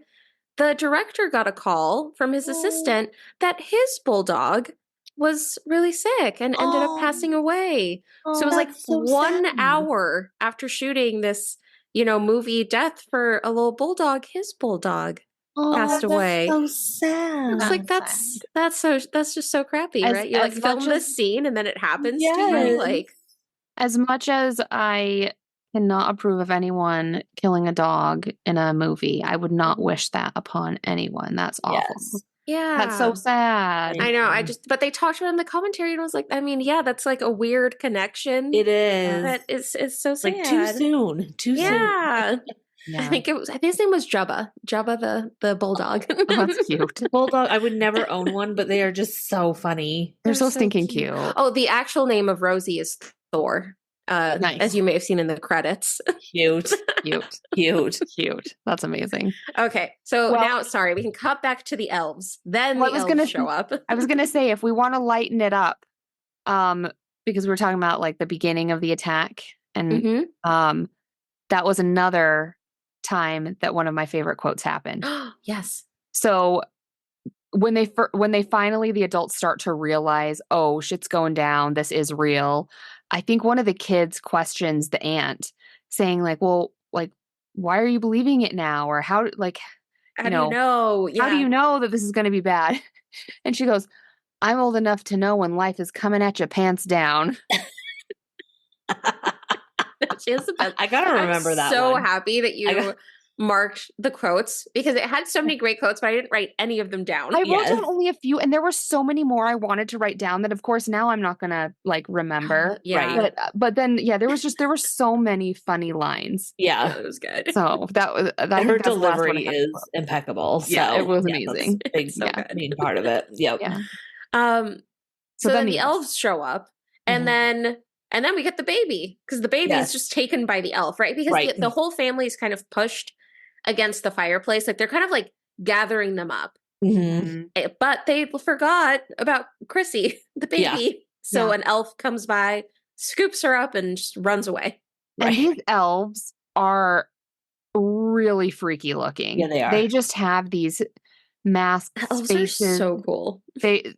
B: the director got a call from his assistant that his bulldog was really sick and ended up passing away. So it was like 1 hour after shooting this, movie Death for a Little Bulldog, his bulldog passed away.
A: So sad.
B: It's like that's just so crappy, right? You like film this scene and then it happens to you. Like,
C: as much as I cannot approve of anyone killing a dog in a movie, I would not wish that upon anyone. That's awful.
B: Yeah.
C: That's so sad.
B: I know. But they talked about it in the commentary and I was like, I mean, yeah, that's like a weird connection.
A: It is.
B: That it's so sad.
A: Like too soon. Too soon.
B: Yeah. I think his name was Jubba. Jubba the bulldog.
C: Oh, that's cute.
A: Bulldog. I would never own one, but they are just so funny.
C: They're so stinking cute.
B: Oh, the actual name of Rosie is Thor.
C: Nice.
B: As you may have seen in the credits.
A: Cute.
C: That's amazing.
B: Okay, so now, sorry, we can cut back to the elves. Then the elves show up.
C: I was gonna say, if we want to lighten it up, because we were talking about like the beginning of the attack, and that was another time that one of my favorite quotes happened.
B: Yes.
C: So when they finally, the adults start to realize, oh, shit's going down, this is real. I think one of the kids questions the aunt, saying like, well, like, why are you believing it now? Or how do you know? Yeah. How do you know that this is going to be bad? And she goes, I'm old enough to know when life is coming at you pants down.
B: She has the best.
A: I gotta remember that.
B: So happy that you marked the quotes because it had so many great quotes, but I didn't write any of them down.
C: I wrote down only a few, and there were so many more I wanted to write down that, of course, now I'm not gonna like remember. But then, there were so many funny lines.
B: Yeah, it was good.
C: So that was
A: her delivery is impeccable. So,
C: it was amazing.
A: Big main part of it. Yep.
B: Yeah. So then the elves show up, and then we get the baby because the baby is just taken by the elf, right? Because the whole family is kind of pushed against the fireplace. Like they're kind of like gathering them up. But they forgot about Chrissy, the baby. Yeah. So an elf comes by, scoops her up, and just runs away.
C: And these elves are really freaky looking.
A: Yeah, they are.
C: They just have these masked faces.
B: Are so cool.
C: They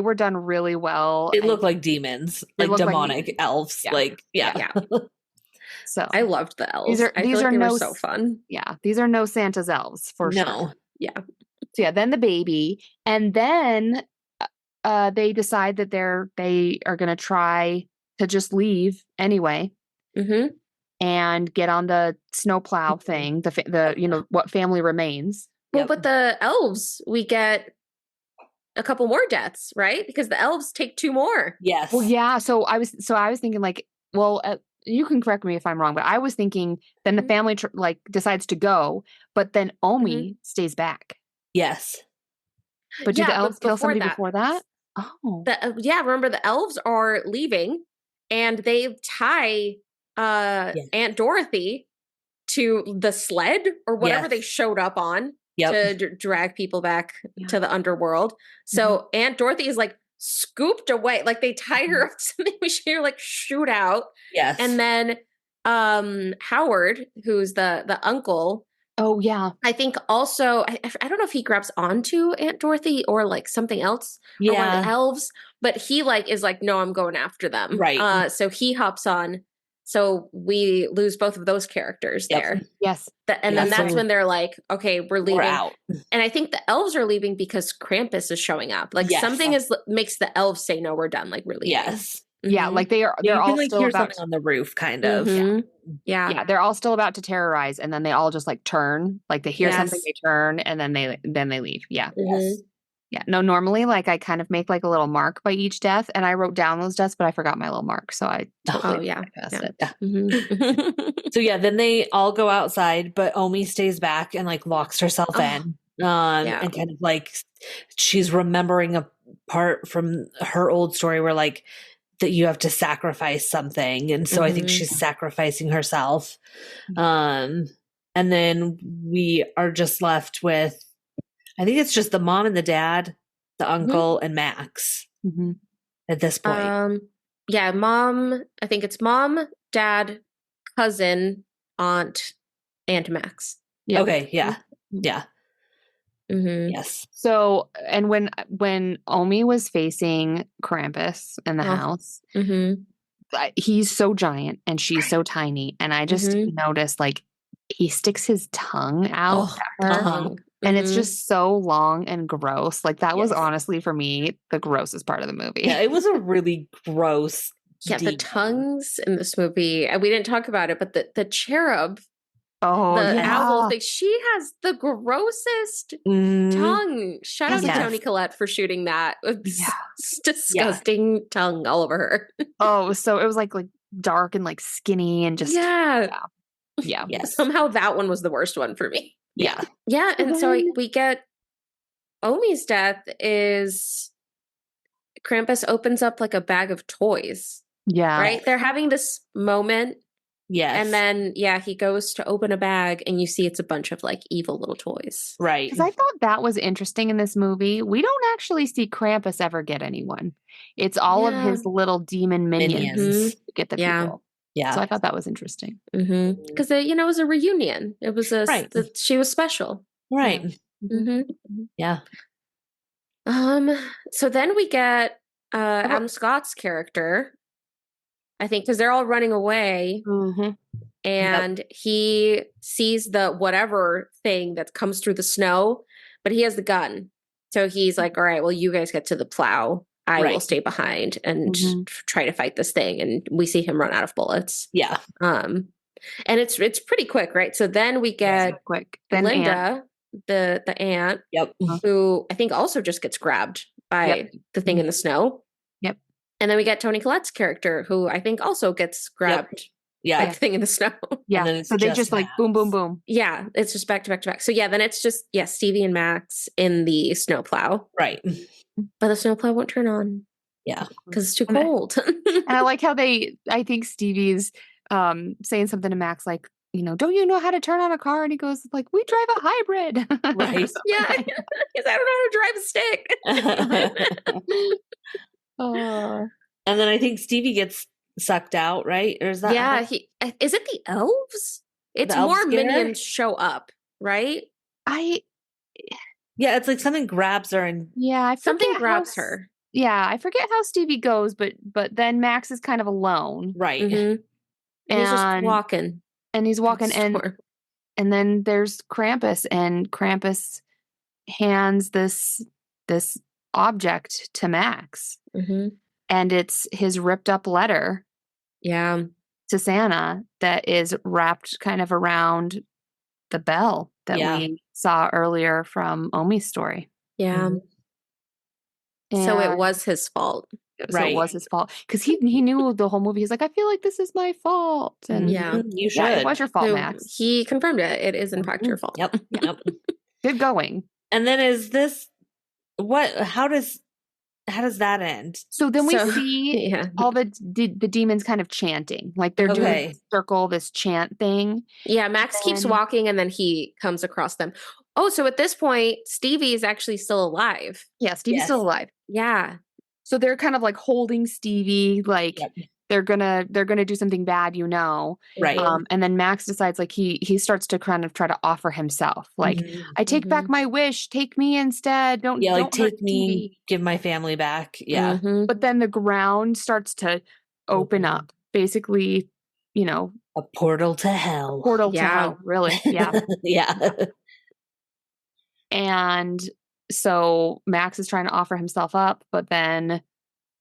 C: were done really well.
A: They look like demons, like demonic elves.
B: Yeah.
C: So
B: I loved the elves. They were so fun.
C: Yeah, these are no Santa's elves for sure.
B: Yeah.
C: So then the baby, and then they decide that they are going to try to just leave anyway, and get on the snowplow thing. The what family remains.
B: Well, but the elves, we get a couple more deaths, right? Because the elves take 2 more.
A: Yes.
C: Well, yeah. So I was thinking like, well. You can correct me if I'm wrong, but I was thinking then the family decides to go, but then Omi stays back.
A: Yes.
C: But do the elves kill somebody before that? Oh.
B: Remember the elves are leaving and they tie Aunt Dorothy to the sled or whatever they showed up on to drag people back to the underworld. So Aunt Dorothy is like scooped away, like they tie her up to make her like shoot out.
A: Yes.
B: And then Howard, who's the uncle,
C: Oh, yeah.
B: I think also, I don't know if he grabs onto Aunt Dorothy or like something else or one of the elves, but he like is like, no, I'm going after them.
A: Right.
B: So he hops on. So we lose both of those characters there.
C: Yes.
B: And then that's when they're like, okay, we're leaving.
A: We're out.
B: And I think the elves are leaving because Krampus is showing up. Like something makes the elves say, no, we're done. Like we're leaving.
A: Yes.
C: Yeah, like they're all
A: like
C: still
A: hear
C: about
A: something on the roof, kind of.
B: Yeah,
C: they're all still about to terrorize, and then they all just like turn, like they hear something, they turn, and then they leave. Yeah, yeah. No, normally like I kind of make like a little mark by each death, and I wrote down those deaths, but I forgot my little mark, so I totally passed it.
A: So then they all go outside, but Omi stays back and like locks herself in, and kind of like she's remembering a part from her old story where like that you have to sacrifice something, and so I think she's sacrificing herself. And then we are just left with, I think it's just the mom and the dad, the uncle and Max at this point.
B: Mom. I think it's mom, dad, cousin, aunt, and Max.
C: Yep.
A: Okay. Yeah.
B: Mm-hmm.
A: Yes.
C: So, and when Omi was facing Krampus in the house, he's so giant and she's so tiny, and I just noticed like he sticks his tongue out at her, and it's just so long and gross. Like that was honestly for me the grossest part of the movie.
A: Yeah, it was a really gross.
B: The tongues in this movie, we didn't talk about it, but the cherub. The owl thing. She has the grossest tongue. Shout out to Toni Collette for shooting that. It's disgusting tongue all over her.
C: Oh, so it was like dark and like skinny and just
B: Somehow that one was the worst one for me.
A: Yeah.
B: And so we get Omi's death is Krampus opens up like a bag of toys.
C: Yeah.
B: Right? They're having this moment.
A: Yes.
B: And then, he goes to open a bag and you see it's a bunch of like evil little toys.
A: Right.
C: Because I thought that was interesting in this movie. We don't actually see Krampus ever get anyone. It's all of his little demon minions to get the people. Yeah. So I thought that was interesting.
B: Because, it was a reunion. It was she was special.
A: Right. Yeah.
B: So then we get Adam Scott's character. I think because they're all running away and he sees the whatever thing that comes through the snow, but he has the gun. So he's like, all right, well, you guys get to the plow. I will stay behind and try to fight this thing. And we see him run out of bullets.
A: Yeah.
B: And it's pretty quick, right? So then we get
C: Then
B: Linda, the aunt, who I think also just gets grabbed by the thing in the snow. And then we get Toni Collette's character, who I think also gets grabbed by the thing in the snow.
C: Yeah. So they just like boom, boom, boom.
B: Yeah. It's just back to back to back. So then it's just, Stevie and Max in the snowplow.
A: Right.
B: But the snowplow won't turn on.
A: Yeah.
B: Because it's too cold.
C: And I like how I think Stevie's saying something to Max like, don't you know how to turn on a car? And he goes like, we drive a hybrid.
B: Right. Because I don't know how to drive a stick.
A: And then I think Stevie gets sucked out, right? Or is that
B: is it the elves? It's more minions show up, right?
A: It's like something grabs her and
B: something grabs her.
C: Yeah, I forget how Stevie goes, but then Max is kind of alone,
A: right?
B: And he's just walking,
C: and then there's Krampus, and Krampus hands this object to Max, and it's his ripped up letter to Santa that is wrapped kind of around the bell that we saw earlier from Omi's story.
B: So it was his fault.
C: So it was his fault because he knew the whole movie. He's like, I feel like this is my fault. And
A: you should.
C: It was your fault, Max.
B: He confirmed it. It is in fact your fault.
A: Yep.
C: Good going.
A: And then is this how does that end?
C: So then we see all the demons kind of chanting, like they're doing this circle, this chant thing.
B: Yeah, Max keeps walking and then he comes across them. Oh, so at this point, Stevie is actually still alive.
C: Yeah, Stevie's still alive.
B: Yeah.
C: So they're kind of like holding Stevie, like they're gonna do something bad, you know.
A: Right.
C: And then Max decides like he starts to kind of try to offer himself, like, I take back my wish, take me instead. Don't
A: like
C: don't hurt
A: take me,
C: TV.
A: give my family back. Yeah.
C: But then the ground starts to open up, basically, you know,
A: a portal to hell.
C: Portal to hell, really. Yeah.
A: Yeah.
C: And so Max is trying to offer himself up, but then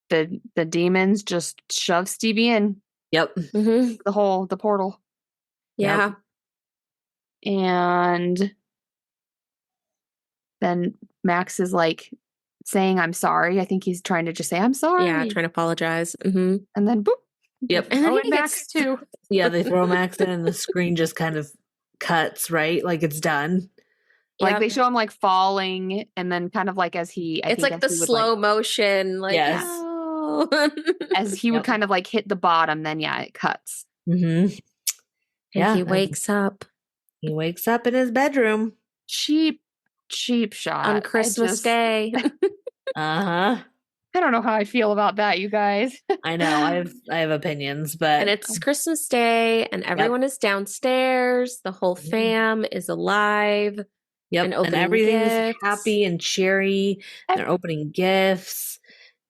C: the demons just shove Stevie in
A: Yep.
C: the portal.
B: Yeah.
C: Yep. And then Max is like saying, I'm sorry. I think he's trying to just say, I'm sorry.
B: Yeah, trying to apologize.
C: And then boop.
A: Yep.
B: And then
C: Oh,
B: he
C: and Max
B: gets
C: too.
A: Yeah, they throw Max in and the screen just kind of cuts, right? Like it's done.
C: Like they show him like falling, and then kind of like as he,
B: it's like the slow motion, like
A: yes.
B: no.
C: as he would kind of like hit the bottom, then yeah, it cuts.
B: And he wakes up.
A: He wakes up in his bedroom.
C: Cheap shot
B: on Christmas Day.
C: I don't know how I feel about that, you guys.
A: I know. I have opinions, but
B: and it's Christmas Day and everyone is downstairs. The whole fam is alive.
A: Yep. And everything's
B: gifts.
A: happy and cheery. They're opening gifts.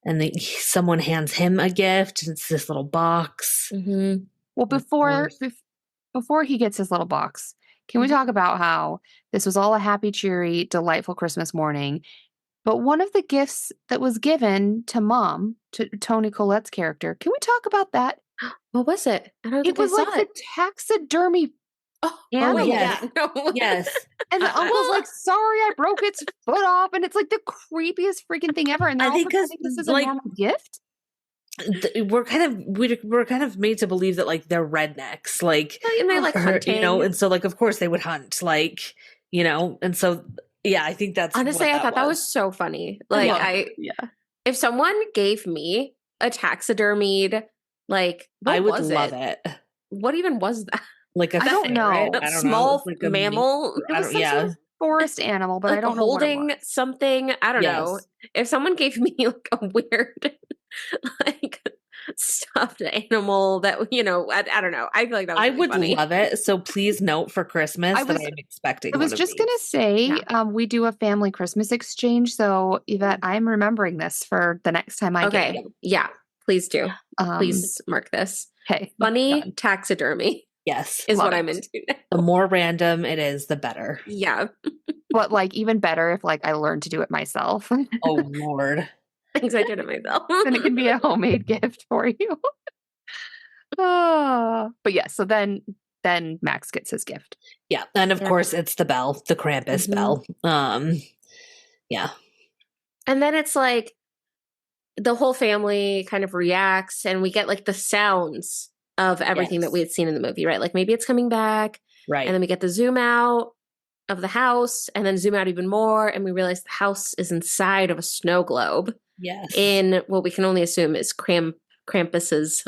A: And someone hands him a gift. It's this little box.
C: Well, before he gets his little box, can we talk about how this was all a happy, cheery, delightful Christmas morning? But one of the gifts that was given to Mom, to Toni Collette's character, can we talk about that?
B: What was it? I don't think
C: it was like the taxidermy animal.
A: Yes.
B: No.
C: Yes. And the uncle's like, sorry, I broke its foot off. And it's like the creepiest freaking thing ever. And
A: I think because
C: this is like, a normal gift.
A: We're kind of made to believe that like they're rednecks, like,
B: and they like hunting,
A: you know, and so like of course they would hunt, like, you know, and so yeah, I think that's
B: honestly I thought that was so funny. Like if someone gave me a taxidermied, like
A: I would love it.
B: What even was that?
A: Like a
C: I don't know.
B: A small
A: like
B: mammal.
C: It was some sort of forest animal, but
B: like
C: I don't know
B: holding
C: what it was.
B: something. I don't know. If someone gave me like a weird like stuffed animal that, you know, I don't know. I feel like that was
A: I would
B: funny.
A: love it. So please note for Christmas that I'm expecting.
C: I was just gonna say, we do a family Christmas exchange. So Yvette, I'm remembering this for the next time I get it.
B: Yeah, please do. Please mark this.
C: Okay.
B: Funny taxidermy.
A: Yes.
B: Is what I'm into now.
A: The more random it is, the better.
B: Yeah.
C: But like even better if like I learned to do it myself.
A: Oh Lord.
B: Thanks, I did it myself.
C: Then it can be a homemade gift for you. But yeah, so then Max gets his gift.
A: Yeah. And of course it's the bell, the Krampus bell. Yeah.
B: And then it's like the whole family kind of reacts and we get like the sounds of everything that we had seen in the movie, right? Like maybe it's coming back.
A: Right.
B: And then we get the zoom out of the house and then zoom out even more. And we realize the house is inside of a snow globe.
A: Yes.
B: In what we can only assume is Krampus's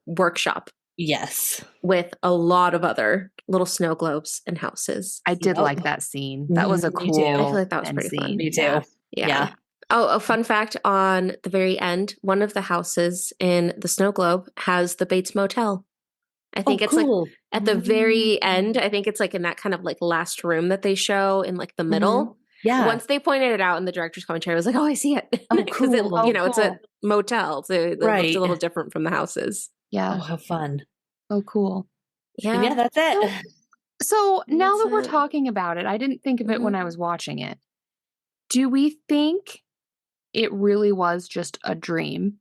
B: workshop.
A: Yes.
B: With a lot of other little snow globes and houses.
C: I did like that scene. That was a cool.
B: I feel like that was pretty fun.
A: Me too.
B: Yeah. Oh, a fun fact on the very end, one of the houses in the snow globe has the Bates Motel. I think it's
A: cool.
B: like at the very end. I think it's like in that kind of like last room that they show in like the middle.
A: Yeah.
B: Once they pointed it out in the director's commentary, I was like, oh, I see it. Because it's a motel. So it looks a little different from the houses.
C: Yeah.
A: Oh, how fun.
C: Oh, cool.
B: Yeah.
A: And yeah, that's it.
C: So now that we're talking about it, I didn't think of it when I was watching it. Do we think it really was just a dream?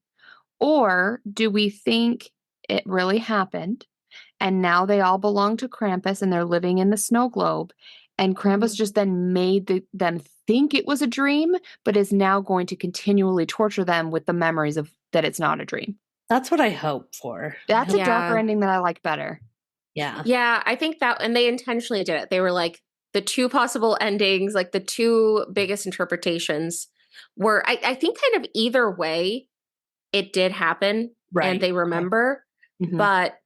C: Or do we think it really happened and now they all belong to Krampus and they're living in the snow globe and Krampus just then made them think it was a dream, but is now going to continually torture them with the memories of that it's not a dream?
A: That's what I hope for.
C: That's a darker ending that I like better.
B: Yeah. Yeah, I think that, and they intentionally did it. They were like, the two possible endings, like the two biggest interpretations were, I think kind of either way, it did happen and they remember. But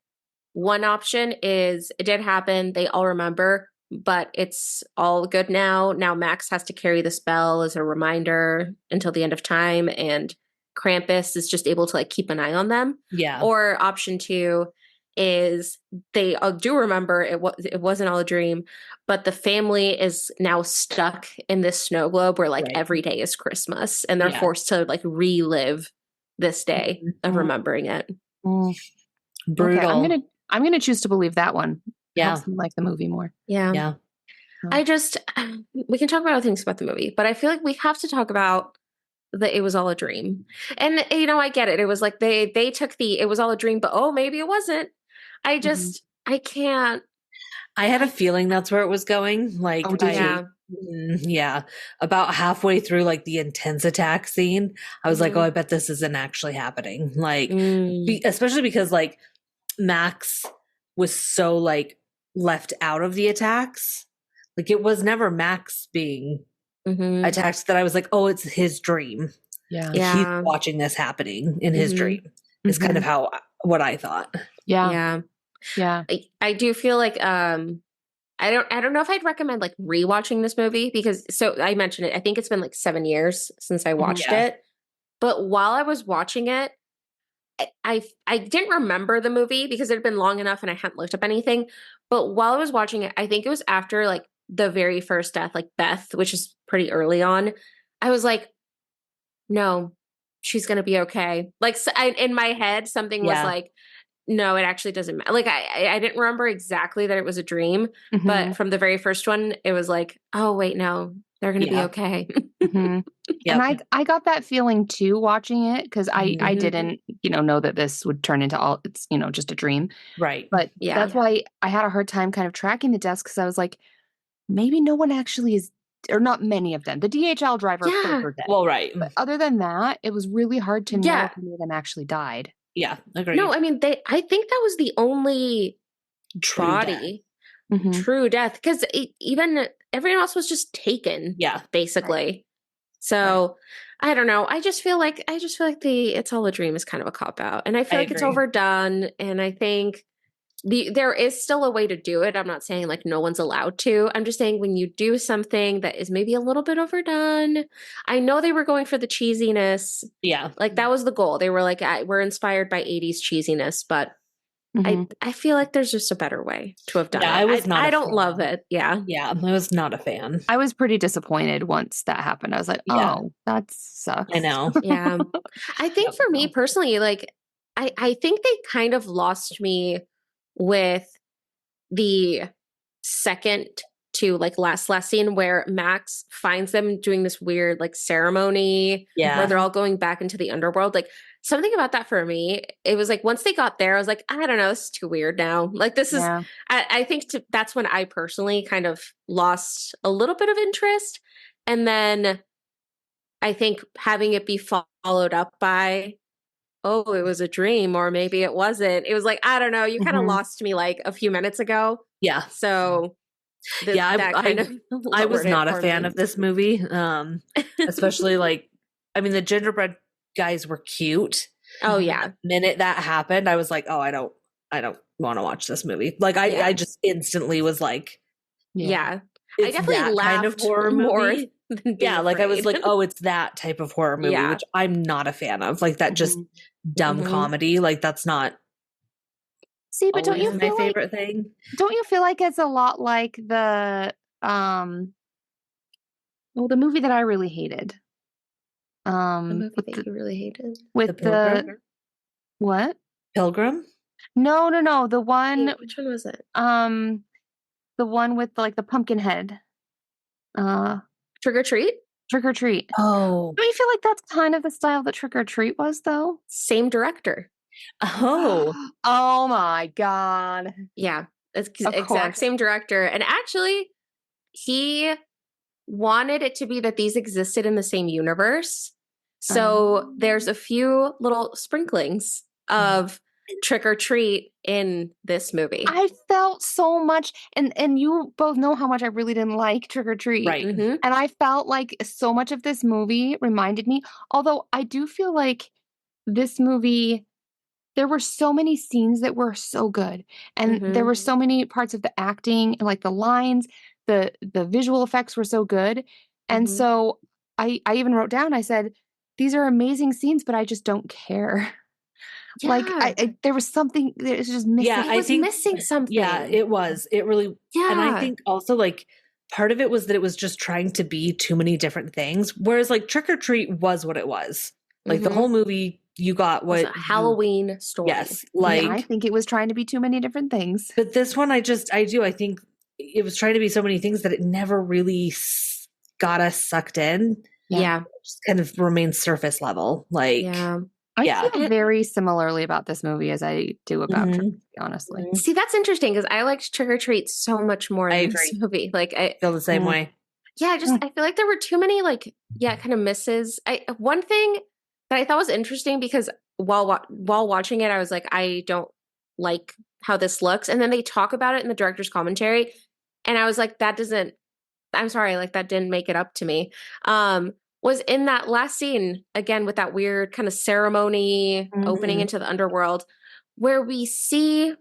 B: one option is it did happen, they all remember, but it's all good now. Now Max has to carry the spell as a reminder until the end of time. And Krampus is just able to like keep an eye on them.
A: Yeah.
B: Or option 2 is they do remember it wasn't all a dream, but the family is now stuck in this snow globe where like every day is Christmas, and they're forced to like relive this day of remembering it.
A: Brutal.
C: Okay, I'm gonna choose to believe that one.
A: Yeah.
C: Helps me like the movie more.
A: Yeah.
B: We can talk about other things about the movie, but I feel like we have to talk about that it was all a dream. And I get it. It was like they took it was all a dream, but maybe it wasn't. I just I can't.
A: I had a feeling that's where it was going. Like, yeah, about halfway through like the intense attack scene, I was like, I bet this isn't actually happening. Like, especially because like Max was so like left out of the attacks. Like, it was never Max being attacked that I was like, it's his dream.
C: Yeah.
A: He's watching this happening in his dream. Is kind of what I thought.
C: Yeah.
B: I do feel like I don't know if I'd recommend like rewatching this movie because I mentioned it. I think it's been like 7 years since I watched it. But while I was watching it, I didn't remember the movie because it had been long enough and I hadn't looked up anything. But while I was watching it, I think it was after like the very first death, like Beth, which is pretty early on. I was like, no, she's going to be okay. Like in my head, something was like, no, it actually doesn't matter. Like I didn't remember exactly that it was a dream, but from the very first one, it was like, oh wait, no, they're going to be okay.
C: And I got that feeling too watching it because I didn't, know that this would turn into it's, just a dream.
A: Right.
C: But that's why I had a hard time kind of tracking the deaths because I was like, maybe no one actually is, or not many of them. The DHL driver are dead.
A: Well, right.
C: But other than that, it was really hard to know if any of them actually died.
A: Yeah, agreed.
B: No, I mean, I think that was the only body, true death, because even everyone else was just taken. Yeah, basically. Right. So I don't know. I just feel like it's all a dream is kind of a cop out, and I feel like it's overdone. And I think there is still a way to do it. I'm not saying like no one's allowed to. I'm just saying when you do something that is maybe a little bit overdone. I know they were going for the cheesiness. Yeah. Like that was the goal. They were like, we're inspired by 80s cheesiness, but I feel like there's just a better way to have done it. I don't love it. Yeah.
A: Yeah. I was not a fan.
C: I was pretty disappointed once that happened. I was like, that sucks.
A: I know.
B: Yeah. I think for me personally, like, I think they kind of lost me with the second to like last scene where Max finds them doing this weird like ceremony where they're all going back into the underworld. Like something about that for me, it was like once they got there, I was like, I don't know, this is too weird now. Like this is, I think that's when I personally kind of lost a little bit of interest. And then I think having it be followed up by, oh, it was a dream, or maybe it wasn't. It was like, I don't know. You kind of lost me like a few minutes ago. Yeah. So
A: I was not a fan of this movie. Especially like, I mean, the gingerbread guys were cute.
B: Oh yeah.
A: The minute that happened, I was like, oh, I don't want to watch this movie. Like I just instantly was like,
B: I definitely laughed
A: kind of horror movie. Like I was like, oh, it's that type of horror movie, which I'm not a fan of. Like that just dumb comedy. Like that's not.
C: See, but don't you feel
A: my favorite thing?
C: Don't you feel like it's a lot like the the movie that I really hated?
B: The movie that you really hated
C: with the what?
A: Pilgrim?
C: No. The one.
B: Wait, which one was it?
C: The one with like the pumpkin head.
B: Trick or Treat?
C: Trick or Treat.
A: Oh.
C: Don't you feel like that's kind of the style that Trick or Treat was, though?
B: Same director.
A: Oh.
C: Oh my God.
B: Yeah. It's exact same director. And actually, he wanted it to be that these existed in the same universe. So there's a few little sprinklings of Trick or Treat in this movie.
C: I felt so much, and you both know how much I really didn't like Trick or Treat.
A: Right.
C: And I felt like so much of this movie reminded me, although I do feel like this movie, there were so many scenes that were so good. And there were so many parts of the acting, like the lines, the visual effects were so good. And so I even wrote down, I said, these are amazing scenes, but I just don't care.
B: Yeah.
C: Like there was something that was just missing.
A: Yeah,
B: It was missing something.
A: Yeah, it was. It really.
B: Yeah.
A: And I think also like part of it was that it was just trying to be too many different things. Whereas like Trick or Treat was what it was. Like the whole movie, you got
B: It was
A: what
B: a Halloween story.
A: Yes,
C: Yeah,
A: like.
C: I think it was trying to be too many different things.
A: But this one, I think it was trying to be so many things that it never really got us sucked in.
B: Yeah.
A: It just kind of remained surface level. Like,
C: I feel very similarly about this movie as I do about Trick or Treat, honestly.
B: See, that's interesting because I liked Trick or Treat so much more
A: I
B: than
A: agree.
B: this movie. Like, I
A: feel the same way.
B: Yeah, I feel like there were too many kind of misses. One thing that I thought was interesting because while watching it, I was like, I don't like how this looks, and then they talk about it in the director's commentary, and I was like, I'm sorry, like that didn't make it up to me. Was in that last scene again with that weird kind of ceremony opening into the underworld, where we see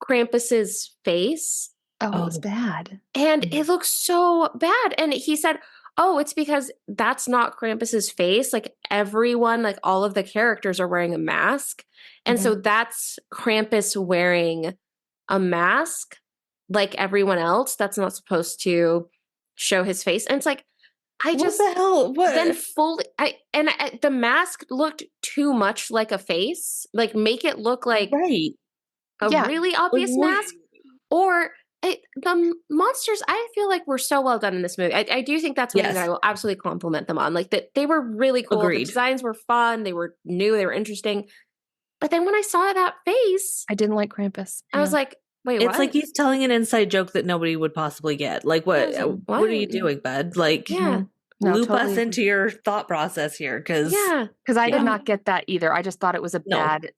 B: Krampus's face.
C: Oh, it was bad.
B: And it looks so bad. And he said, oh, it's because that's not Krampus's face. Like everyone, like all of the characters are wearing a mask. And so that's Krampus wearing a mask like everyone else. That's not supposed to show his face. And it's like, what the hell? What? Then the mask looked too much like a face. Like make it look like a really obvious mask. Or the monsters, I feel like were so well done in this movie. I do think that's one thing that I will absolutely compliment them on. Like that they were really cool.
A: Agreed.
B: The designs were fun. They were new. They were interesting. But then when I saw that face,
C: I didn't like Krampus.
B: I was like, wait,
A: it's
B: what?
A: like he's telling an inside joke that nobody would possibly get. Like, what are you doing, bud? Like, loop us into your thought process here. Because
C: I did not get that either. I just thought it was a bad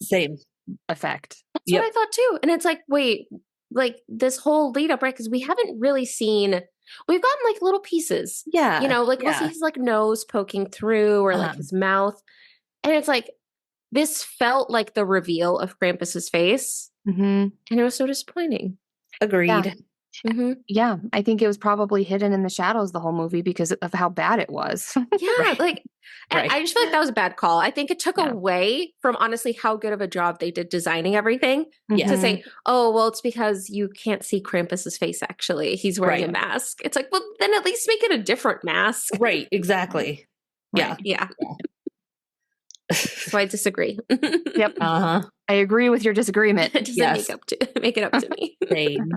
C: effect.
B: That's what I thought too. And it's like, wait, like this whole lead up, right? Because we haven't really seen, we've gotten like little pieces. Yeah. You know, like we'll see his like nose poking through or like his mouth. And it's like, this felt like the reveal of Krampus's face. And it was so disappointing.
A: Agreed.
C: Yeah, I think it was probably hidden in the shadows the whole movie because of how bad it was.
B: I just feel like that was a bad call. I think it took away from honestly how good of a job they did designing everything to say, oh, well, it's because you can't see Krampus's face actually. He's wearing a mask. It's like, well, then at least make it a different mask.
A: Right, exactly. Yeah.
B: So I disagree.
C: Yep. I agree with your disagreement.
B: It doesn't make it up to me.
A: Same.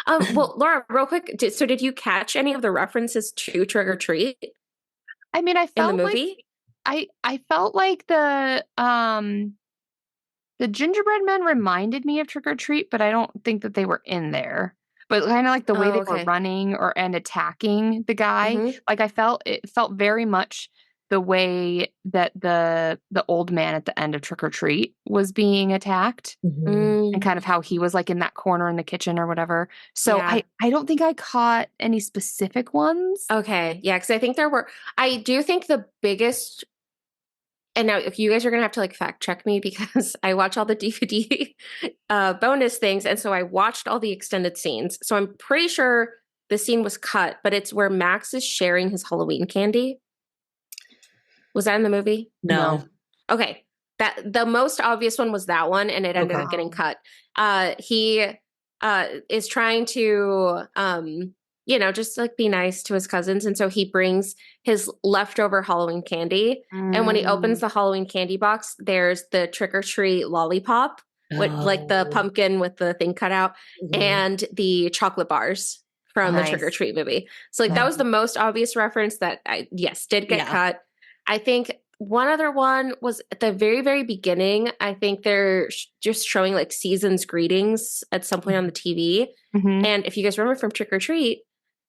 B: Well, Laura, real quick. So did you catch any of the references to Trick or Treat?
C: I mean, I felt
B: in the movie.
C: I felt like the gingerbread men reminded me of Trick or Treat, but I don't think that they were in there. But kind of like the way they were running and attacking the guy, like it felt very much the way that the old man at the end of Trick or Treat was being attacked and kind of how he was like in that corner in the kitchen or whatever. So I don't think I caught any specific ones.
B: Okay. Yeah. Cause I think I do think the biggest, and now if you guys are going to have to like fact check me because I watch all the DVD bonus things. And so I watched all the extended scenes. So I'm pretty sure the scene was cut, but it's where Max is sharing his Halloween candy. Was that in the movie?
A: No.
B: Okay. That the most obvious one was that one, and it ended up getting cut. He is trying to just like be nice to his cousins. And so he brings his leftover Halloween candy. And when he opens the Halloween candy box, there's the Trick or Treat lollipop with like the pumpkin with the thing cut out and the chocolate bars from the Trick or Treat movie. So like that was the most obvious reference that did get cut. I think one other one was at the very, very beginning. I think they're just showing like Season's Greetings at some point on the TV. And if you guys remember from Trick or Treat,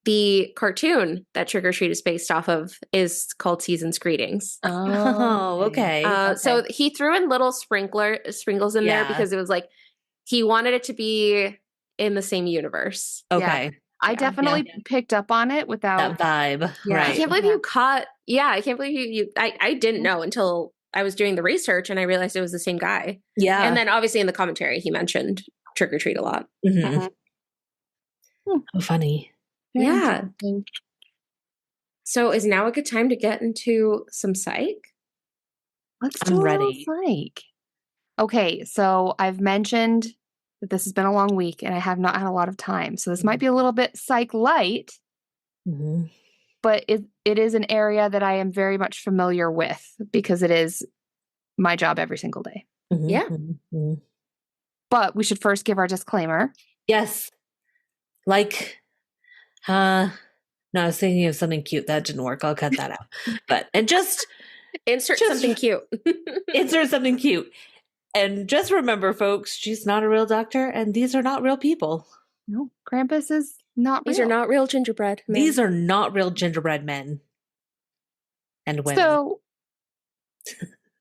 B: the cartoon that Trick or Treat is based off of is called Season's Greetings.
A: Oh, okay.
B: So he threw in little sprinkles in there because it was like he wanted it to be in the same universe.
A: Okay.
C: I definitely picked up on it without
A: that vibe. Right.
B: I can't believe you caught. Yeah, I can't believe you. I didn't know until I was doing the research and I realized it was the same guy.
A: Yeah.
B: And then obviously in the commentary, he mentioned Trick or Treat a lot.
A: Oh, funny.
B: Yeah. So is now a good time to get into some psych?
C: Let's
A: I'm
C: do a little
A: ready.
C: psych. Okay, so I've mentioned that this has been a long week and I have not had a lot of time. So this might be a little bit psych light,
A: Mm-hmm.
C: but it is an area that I am very much familiar with because it is my job every single day.
A: Mm-hmm.
B: Yeah.
A: Mm-hmm.
C: But we should first give our disclaimer.
A: Yes. Like, no, I was thinking of something cute. That didn't work. I'll cut that out. But, and just
B: Insert
A: Just-
B: something cute.
A: insert something cute. And just remember, folks, she's not a real doctor, and these are not real people.
C: No, Krampus is not
B: These
C: real.
B: are not real gingerbread men.
A: These are not real gingerbread men and women.
C: So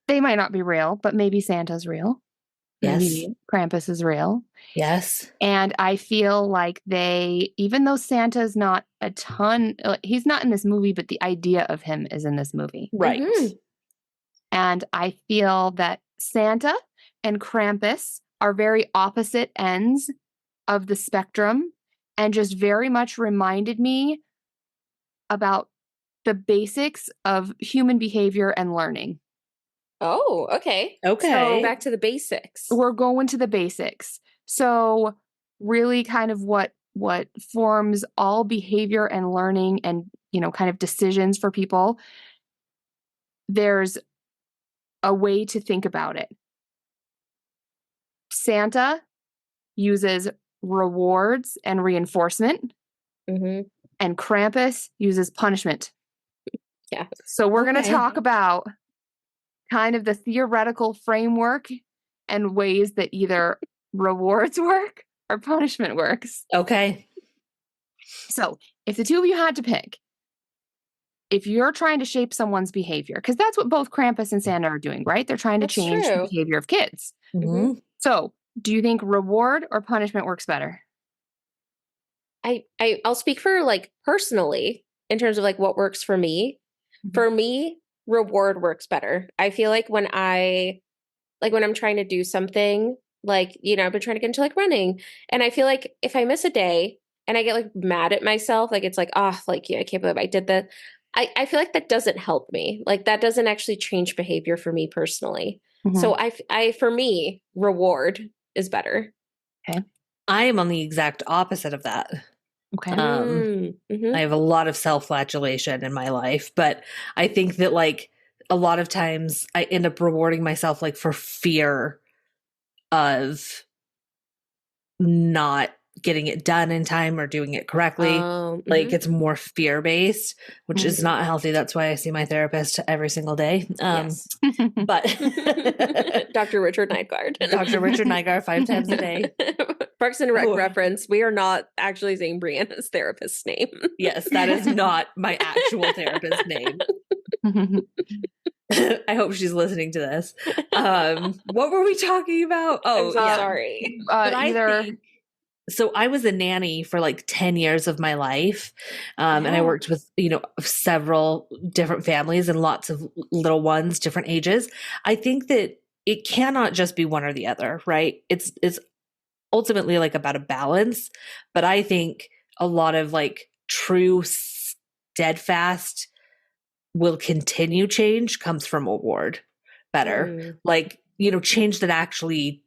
C: they might not be real, but maybe Santa's real.
A: Yes.
C: Maybe Krampus is real.
A: Yes.
C: And I feel like even though Santa's not he's not in this movie, but the idea of him is in this movie.
A: Right.
B: Mhm.
C: And I feel that Santa and Krampus are very opposite ends of the spectrum and just very much reminded me about the basics of human behavior and learning.
B: Oh, okay.
A: Okay.
B: So back to the basics.
C: We're going to the basics. So really kind of what forms all behavior and learning and, kind of decisions for people. There's a way to think about it. Santa uses rewards and reinforcement,
B: Mhm.
C: and Krampus uses punishment.
B: Yeah.
C: So we're going to
A: Okay.
C: talk about kind of the theoretical framework and ways that either rewards work or punishment works.
A: Okay.
C: So if the two of you had to pick, if you're trying to shape someone's behavior, because that's what both Krampus and Santa are doing, right? They're trying to
B: That's
C: change
B: true.
C: the behavior of kids.
A: Mhm.
C: So do you think reward or punishment works better?
B: I'll speak for like personally in terms of like what works for me.
C: Mhm.
B: For me, reward works better. I feel like when I'm trying to do something, like, I've been trying to get into like running, and I feel like if I miss a day and I get like mad at myself, like it's like, oh, like, yeah, I can't believe I did that. I feel like that doesn't help me. Like that doesn't actually change behavior for me personally.
C: Mhm.
B: So for me, reward is better.
A: I am on the exact opposite of that.
C: Okay.
B: Mhm.
A: I have a lot of self-flagellation in my life, but I think that like a lot of times I end up rewarding myself like for fear of not getting it done in time or doing it correctly. Like
B: Mhm.
A: it's more fear-based, which is
B: Mhm.
A: not healthy. That's why I see my therapist every single day.
B: Yes.
A: But
B: Dr. Richard Nygaard.
A: Dr. Richard Nygaard 5 times a day.
B: Parks and Rec
A: Oh.
B: reference. We are not actually saying Brianna's therapist's name.
A: Yes, that is not my actual therapist's name. I hope she's listening to this. What were we talking about? Oh,
B: I'm so
A: yeah.
B: sorry.
A: But I
C: Either
A: think- so I was a nanny for like 10 years of my life. And I
B: Yeah.
A: worked with, several different families and lots of little ones, different ages. I think that it cannot just be one or the other, right? It's ultimately like about a balance. But I think a lot of like true steadfast will continue change comes from reward better. Like, change that actually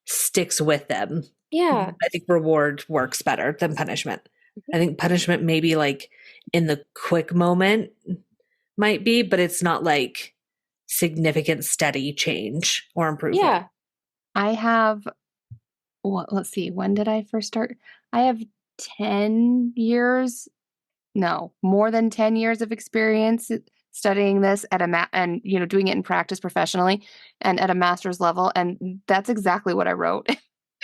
A: sticks with them.
B: Yeah.
A: I think reward works better than punishment. I think punishment maybe like in the quick moment might be, but it's not like significant steady change or improvement.
B: Yeah.
C: I have, let's see, when did I first start? I have 10 years, no, more than 10 years of experience studying this at and doing it in practice professionally and at a master's level. And that's exactly what I wrote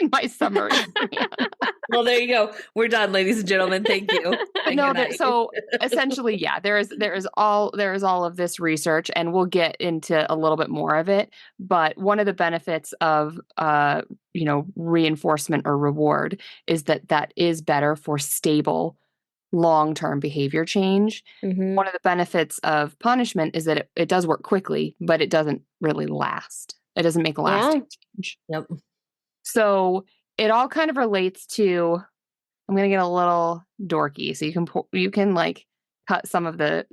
C: in my summary.
A: Well, there you go. We're done, ladies and gentlemen. Thank you. And
C: No,
A: good night.
C: so essentially, yeah, there is all of this research, and we'll get into a little bit more of it. But one of the benefits of reinforcement or reward is that is better for stable long-term behavior change.
B: Mhm.
C: One of the benefits of punishment is that it does work quickly, but it doesn't really last. It doesn't make lasting change.
A: Yep.
C: So it all kind of relates to, I'm going to get a little dorky, so you can like cut some of the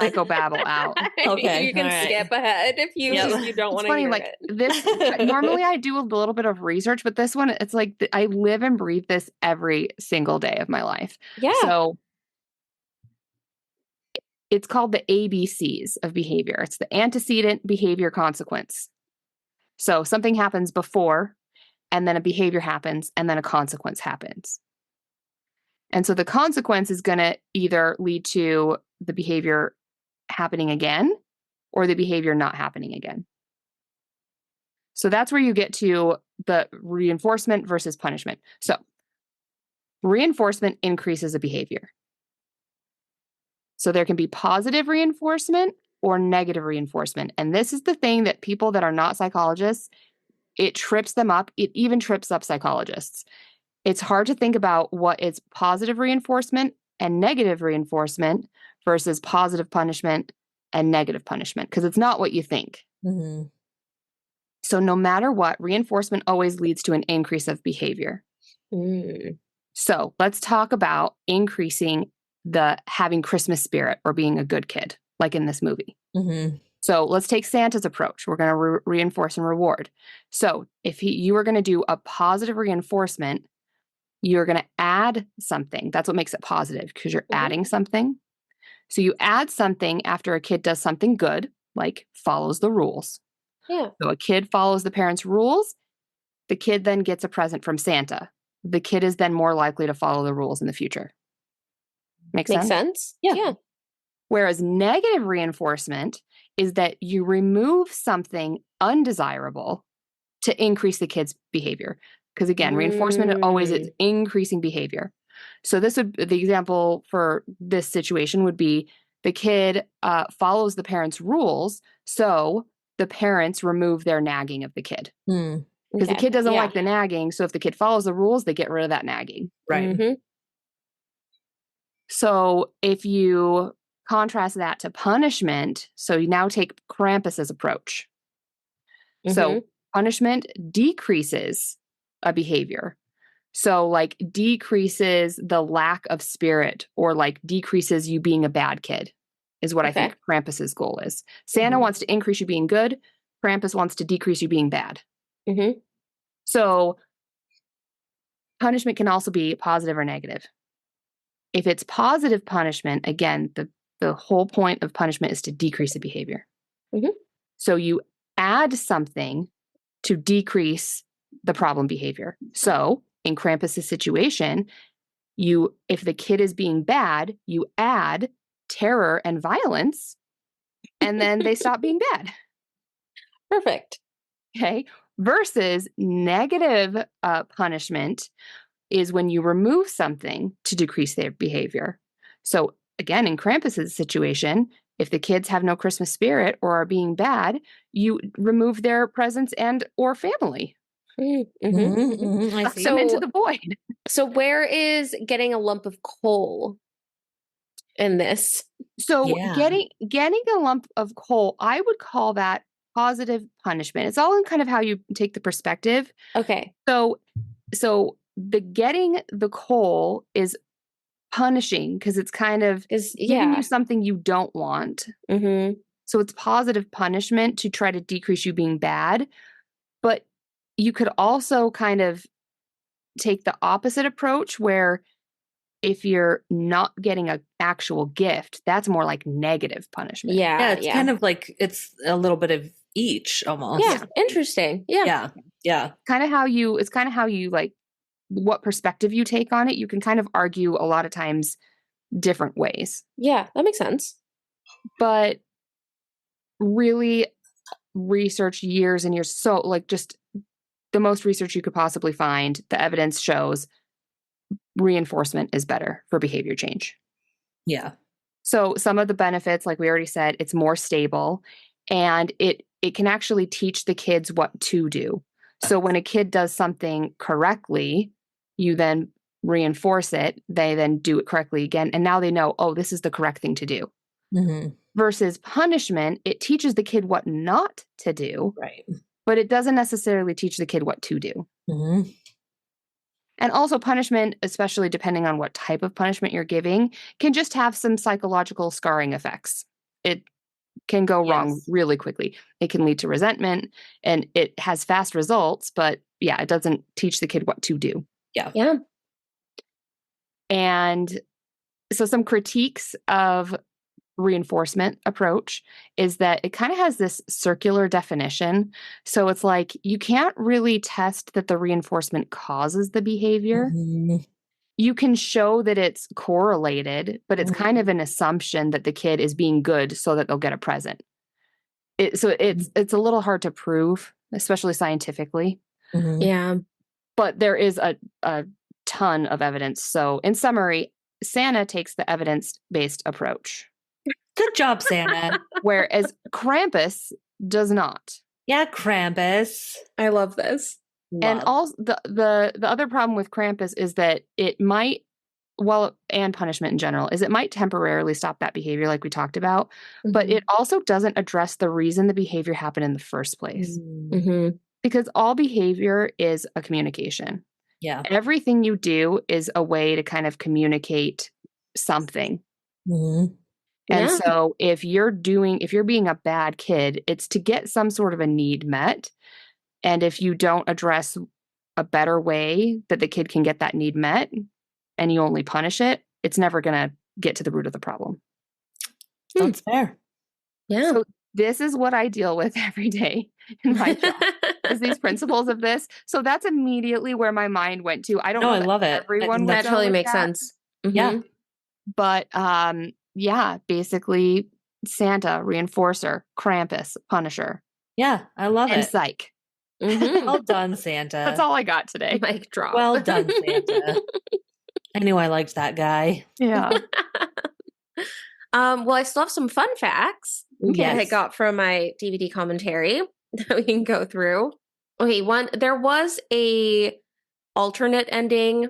C: psychobabble out.
A: Okay,
B: You can
A: all right.
B: skip ahead if you don't
C: It's
B: want to
C: funny,
B: hear
C: like
B: it.
C: this. Normally, I do a little bit of research, but this one, it's like I live and breathe this every single day of my life.
B: Yeah.
C: So it's called the ABCs of behavior. It's the antecedent, behavior, consequence. So something happens before, and then a behavior happens, and then a consequence happens. And so the consequence is going to either lead to the behavior happening again or the behavior not happening again. So that's where you get to the reinforcement versus punishment. So reinforcement increases a behavior. So there can be positive reinforcement or negative reinforcement. And this is the thing that people that are not psychologists, it trips them up. It even trips up psychologists. It's hard to think about what is positive reinforcement and negative reinforcement versus positive punishment and negative punishment, because it's not what you think.
A: Mm-hmm.
C: So no matter what, reinforcement always leads to an increase of behavior.
B: Mm.
C: So let's talk about increasing the having Christmas spirit or being a good kid, like in this movie.
A: Mm-hmm.
C: So let's take Santa's approach. We're going to reinforce and reward. So if you are going to do a positive reinforcement, you're going to add something. That's what makes it positive, because you're adding something. So you add something after a kid does something good, like follows the rules.
B: Yeah.
C: So a kid follows the parents' rules. The kid then gets a present from Santa. The kid is then more likely to follow the rules in the future. Makes sense?
B: Yeah.
C: Whereas negative reinforcement is that you remove something undesirable to increase the kid's behavior. Because again, reinforcement always is increasing behavior. So the example for this situation would be the kid follows the parents' rules, so the parents remove their nagging of the kid. Because the kid doesn't like the nagging, so if the kid follows the rules, they get rid of that nagging.
A: Right.
B: Mm-hmm.
C: So if you contrast that to punishment, so you now take Krampus's approach. So punishment decreases a behavior. So like decreases the lack of spirit, or like decreases you being a bad kid is what I think Krampus's goal is. Santa wants to increase you being good. Krampus wants to decrease you being bad. So punishment can also be positive or negative. If it's positive punishment, again, the whole point of punishment is to decrease the behavior. So you add something to decrease the problem behavior. So in Krampus's situation, if the kid is being bad, you add terror and violence, and then they stop being bad.
B: Perfect.
C: Okay. Versus negative punishment is when you remove something to decrease their behavior. So again, in Krampus's situation, if the kids have no Christmas spirit or are being bad, you remove their presents and or family.
A: I see.
C: Them into the void.
B: So where is getting a lump of coal in this?
C: So getting a lump of coal, I would call that positive punishment. It's all in kind of how you take the perspective.
B: Okay.
C: So the getting the coal is punishing because it's kind of giving you something you don't want. So it's positive punishment to try to decrease you being bad. But you could also kind of take the opposite approach where if you're not getting an actual gift, that's more like negative punishment.
A: Yeah, it's kind of like it's a little bit of each almost.
B: Yeah, interesting. Yeah.
C: Kind of how you like what perspective you take on it. You can kind of argue a lot of times different ways.
B: Yeah, that makes sense.
C: But really research years and years. So like just the most research you could possibly find, the evidence shows reinforcement is better for behavior change.
A: Yeah.
C: So some of the benefits, like we already said, it's more stable and it can actually teach the kids what to do. So when a kid does something correctly, you then reinforce it. They then do it correctly again. And now they know, oh, this is the correct thing to do. Versus punishment, it teaches the kid what not to do.
A: Right.
C: But it doesn't necessarily teach the kid what to do. And also punishment, especially depending on what type of punishment you're giving, can just have some psychological scarring effects. It can go wrong really quickly. It can lead to resentment, and it has fast results, but yeah, it doesn't teach the kid what to do.
B: Yeah.
C: And so some critiques of reinforcement approach is that it kind of has this circular definition. So it's like you can't really test that the reinforcement causes the behavior. You can show that it's correlated, but it's kind of an assumption that the kid is being good so that they'll get a present. It's a little hard to prove, especially scientifically.
B: Yeah.
C: But there is a ton of evidence. So in summary, Santa takes the evidence-based approach.
A: Good job, Santa.
C: Whereas Krampus does not.
A: Yeah, Krampus.
B: I love this.
C: And also the other problem with Krampus is that it might, and punishment in general, is it might temporarily stop that behavior like we talked about, but it also doesn't address the reason the behavior happened in the first place. Because all behavior is a communication.
A: Yeah.
C: Everything you do is a way to kind of communicate something. And so if you're being a bad kid, it's to get some sort of a need met. And if you don't address a better way that the kid can get that need met, and you only punish it, it's never going to get to the root of the problem.
A: That's fair.
B: Yeah.
C: So this is what I deal with every day in my job, is these principles of this. So that's immediately where my mind went to. I don't know.
A: I love it.
C: Everyone
B: that totally makes sense.
A: Yeah.
C: But basically Santa, reinforcer, Krampus, punisher.
A: Yeah, I love
C: and
A: it.
C: Psych.
A: Well done, Santa.
C: That's all I got today.
B: Mic drop.
A: Well done, Santa. I knew I liked that guy.
C: Yeah.
B: Well, I still have some fun facts that I got from my DVD commentary that we can go through. Okay, there was a alternate ending,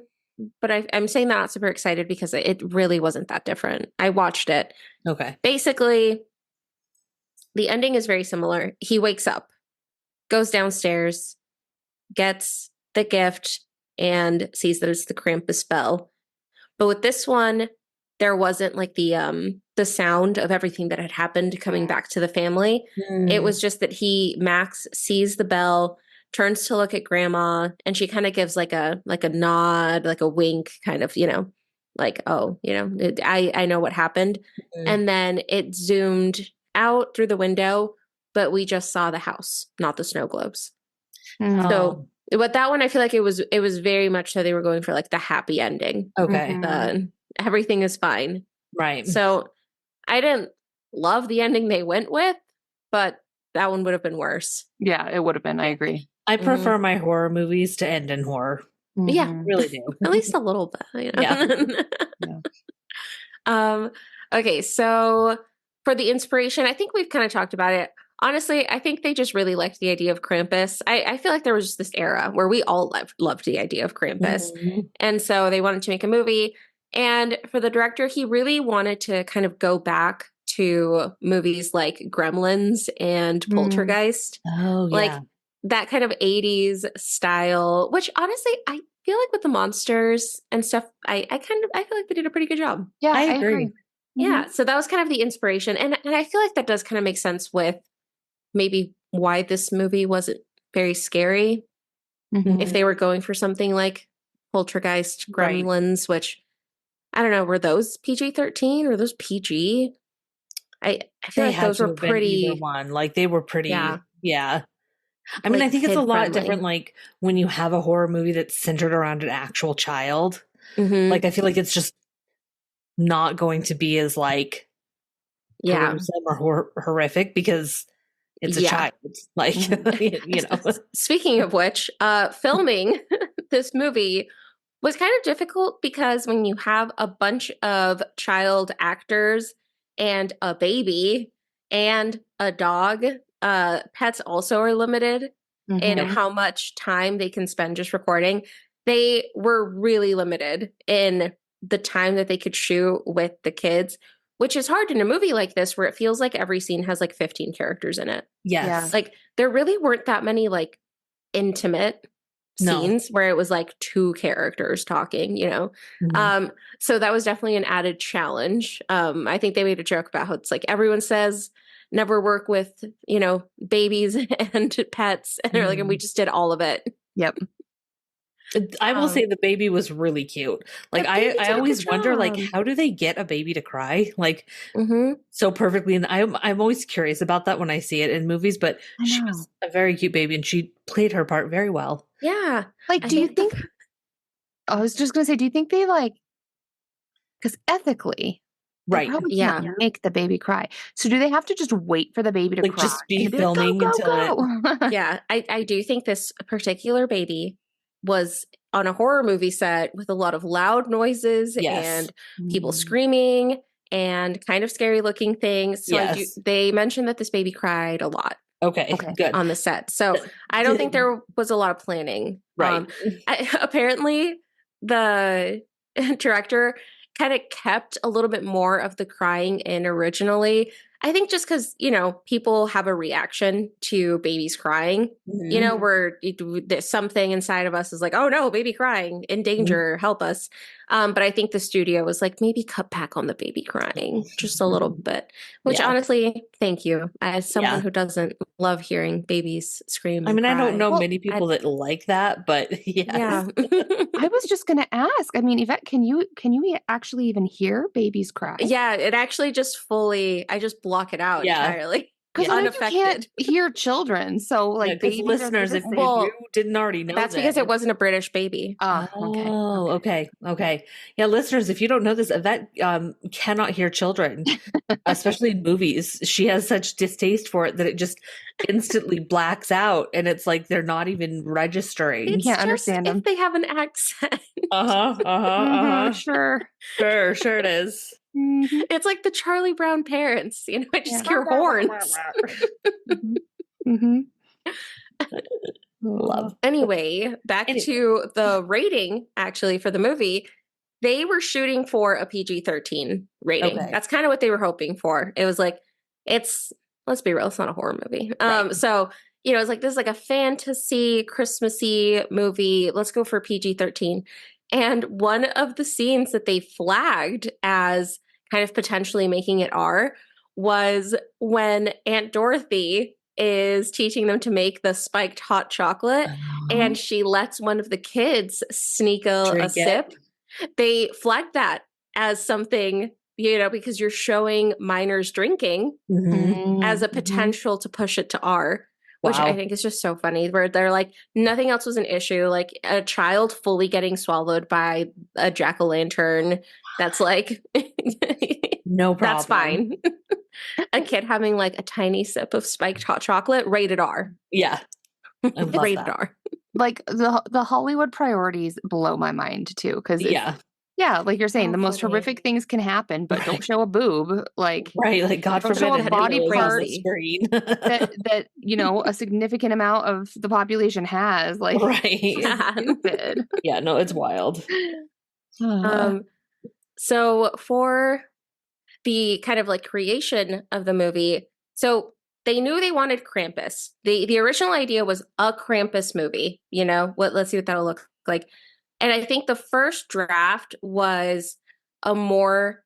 B: but I'm saying that not super excited because it really wasn't that different. I watched it.
A: Okay.
B: Basically, the ending is very similar. He wakes up, goes downstairs, gets the gift, and sees that it's the Krampus spell. But with this one, there wasn't like the sound of everything that had happened coming back to the family. It was just that Max sees the bell, turns to look at Grandma, and she kind of gives like a nod, like a wink, kind of, like, oh, I know what happened. And then it zoomed out through the window, but we just saw the house, not the snow globes. So, but that one, I feel like it was very much so they were going for like the happy ending.
A: Okay.
B: Everything is fine.
A: Right.
B: So I didn't love the ending they went with, but that one would have been worse.
C: Yeah, it would have been. I agree.
A: I prefer my horror movies to end in horror.
B: Yeah.
A: Really do.
B: At least a little bit. Okay, so for the inspiration, I think we've kind of talked about it. Honestly, I think they just really liked the idea of Krampus. I feel like there was just this era where we all loved the idea of Krampus. And so they wanted to make a movie. And for the director, he really wanted to kind of go back to movies like Gremlins and Poltergeist.
A: Oh, yeah.
B: Like that kind of 80s style, which honestly, I feel like with the monsters and stuff, I feel like they did a pretty good job.
C: Yeah, I agree.
B: Yeah. So that was kind of the inspiration. And I feel like that does kind of make sense with maybe why this movie wasn't very scary. If they were going for something like Poltergeist, Gremlins, which I don't know, were those PG-13 or those PG? I feel like those were pretty
A: one. Like they were pretty. Yeah. I mean,
B: like,
A: I think it's a lot
B: kid-friendly.
A: different. Like when you have a horror movie that's centered around an actual child. Like I feel like it's just not going to be as like gruesome or horrific because it's a child. Like
B: Speaking of which, filming this movie was kind of difficult because when you have a bunch of child actors and a baby and a dog, pets also are limited in how much time they can spend just recording. They were really limited in the time that they could shoot with the kids, which is hard in a movie like this where it feels like every scene has like 15 characters in it.
A: Yes.
B: Like there really weren't that many like intimate
A: No.
B: scenes where it was like two characters talking, you know.
A: Mhm.
B: So that was definitely an added challenge. I think they made a joke about how it's like everyone says never work with, you know, babies and pets, and they're like, and we just did all of it.
C: Yep.
A: I will
B: Um,
A: say the baby was really cute. Like
B: the baby
A: I
B: did a good
A: always wonder, like,
B: job.
A: how do they get a baby to cry like
B: Hmm.
A: so perfectly? And I'm always curious about that when I see it in movies. But
C: I
A: she
C: know.
A: was a very cute baby, and she played her part very well.
B: Yeah.
C: Like,
B: I
C: do you
B: think
C: think, I was just going to say, do you think they like, because ethically, they
A: Right.
C: probably
B: yeah.
C: can't make the baby cry. So do they have to just wait for the baby to
A: Like
C: cry
A: just be
C: and be like, go,
A: filming
C: go,
A: until it.
C: go?
B: Yeah, I do think this particular baby was on a horror movie set with a lot of loud noises
A: Yes.
B: and people screaming and kind of scary looking things. So
A: Yes.
B: they mentioned that this baby cried a lot
A: Okay.
C: Okay.
A: Good.
B: on the set. So I don't think there was a lot of planning.
A: Right.
B: Apparently the director kind of kept a little bit more of the crying in originally. I think just because, you know, people have a reaction to babies crying, you
A: Mhm.
B: know, where there's something inside of us is like, oh no, baby crying, in danger, help us. But I think the studio was like, maybe cut back on the baby crying just a little bit, which
A: Yeah.
B: honestly, thank you. As someone
A: Yeah.
B: who doesn't love hearing babies scream
A: I
B: and
A: mean, I don't
B: cry.
A: know
C: Well,
A: many people that like that, but yes.
B: Yeah.
C: I was just going to ask. I mean, Yvette, can you actually even hear babies cry?
B: Yeah, it actually just I just block it out
A: Yeah.
B: entirely.
C: Because I know you can't
B: Unaffected.
C: hear children, so
A: Yeah,
C: like
A: because
C: babies are
A: listeners,
C: the
A: if
C: same.
A: you didn't already know
B: That's because it
A: this.
B: wasn't a British baby.
C: Oh, okay.
A: Oh, okay. Yeah, listeners, if you don't know this, Yvette cannot hear children, especially in movies. She has such distaste for it that it just instantly blacks out, and it's like they're not even registering.
C: You
B: It's
C: can't
B: just
C: understand
B: if
C: them.
B: they have an accent.
C: Sure.
A: Sure it is.
C: Mhm.
B: It's like the Charlie Brown parents, you know, I just
C: Yeah.
B: hear horns.
C: Mhm. Mhm.
A: Love.
B: Anyway, back
A: Anyway,
B: to the rating actually for the movie. They were shooting for a PG-13 rating.
A: okay.
B: That's kind of what they were hoping for. It was like, let's be real, it's not a horror movie.
A: Right.
B: So, you know, it's like this is like a fantasy, Christmassy movie. Let's go for PG-13. And one of the scenes that they flagged as kind of potentially making it R was when Aunt Dorothy is teaching them to make the spiked hot chocolate, and she lets one of the kids sneak a
A: Drink it.
B: sip. They flagged that as something, you know, because you're showing minors drinking as a potential to push it to R, which I
A: Wow.
B: think is just so funny, where they're like, nothing else was an issue. Like a child fully getting swallowed by a jack-o'-lantern. That's like,
A: No problem.
B: that's fine. A kid having like a tiny sip of spiked hot chocolate, rated R.
A: Yeah. I love
B: Rated
A: that.
B: R.
C: Like the Hollywood priorities blow my mind too. Because
A: Yeah.
C: yeah, like you're saying,
B: Oh,
C: the most
B: funny.
C: horrific things can happen, but don't
A: Right.
C: show a boob. Like
A: Right. Like God
C: Don't
A: forbid
C: show a
A: a
C: body
A: needle is on
C: part
A: the screen.
C: that you know a significant amount of the population has. Like
A: Right.
B: Yeah.
C: stupid.
A: Yeah, no, it's wild.
B: So for the kind of like creation of the movie, so they knew they wanted Krampus. The original idea was a Krampus movie, you know, let's see what that'll look like. And I think the first draft was a more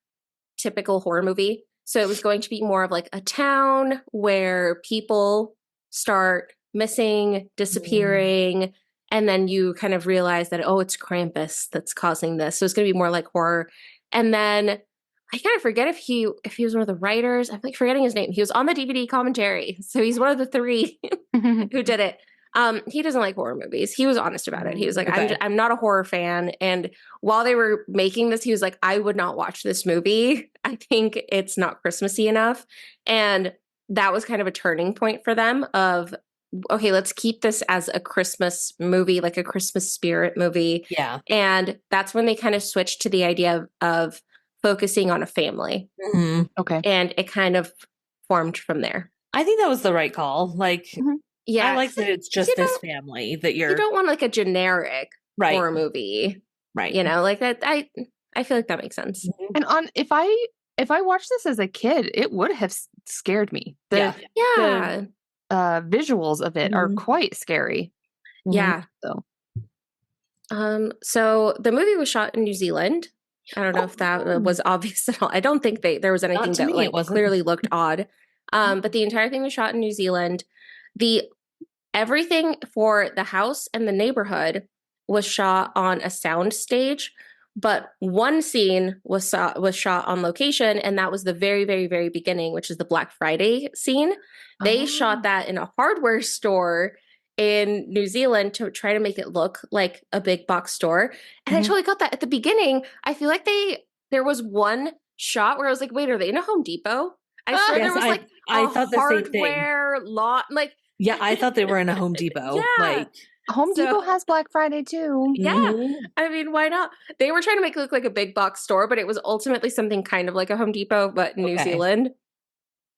B: typical horror movie. So it was going to be more of like a town where people start missing, disappearing, and then you kind of realize that, oh, it's Krampus that's causing this. So it's going to be more like horror. And then I kind of forget if he was one of the writers. I'm like forgetting his name. He was on the DVD commentary. So he's one of the three who did it. He doesn't like horror movies. He was honest about it. He was like,
A: Okay.
B: I'm not a horror fan. And while they were making this, he was like, I would not watch this movie. I think it's not Christmassy enough. And that was kind of a turning point for them of, okay, let's keep this as a Christmas movie, like a Christmas spirit movie.
A: Yeah.
B: And that's when they kind of switched to the idea of focusing on a family.
C: Okay.
B: And it kind of formed from there.
A: I think that was the right call. Like,
B: Yeah.
A: I like that it's just this family that
B: You
A: you're
B: don't want like a generic
A: right.
B: horror movie.
A: Right.
B: You know, like that. I feel like that makes sense.
C: And if I watched this as a kid, it would have scared me.
B: Yeah.
C: The visuals of it are quite scary.
B: Yeah.
C: So
B: So the movie was shot in New Zealand. I don't know if that was obvious at all. I don't think there was anything
A: Not to
B: that
A: me, it
B: like
A: wasn't.
B: clearly looked odd. But the entire thing was shot in New Zealand. The Everything for the house and the neighborhood was shot on a sound stage, but one scene was shot on location, and that was the very, very, very beginning, which is the Black Friday scene. They shot that in a hardware store in New Zealand to try to make it look like a big box store. And I totally got that at the beginning. I feel like there was one shot where I was like, wait, are they in a Home Depot? I swear
A: Yes,
B: there was like
A: I
B: a
A: thought the same thing.
B: hardware lot, like
A: Yeah, I thought they were in a Home Depot.
B: yeah.
A: Like,
C: Home
B: So-
C: Depot has Black Friday too.
B: yeah.
A: mhm.
B: I mean, why not? They were trying to make it look like a big box store, but it was ultimately something kind of like a Home Depot, but in New
A: Okay.
B: Zealand.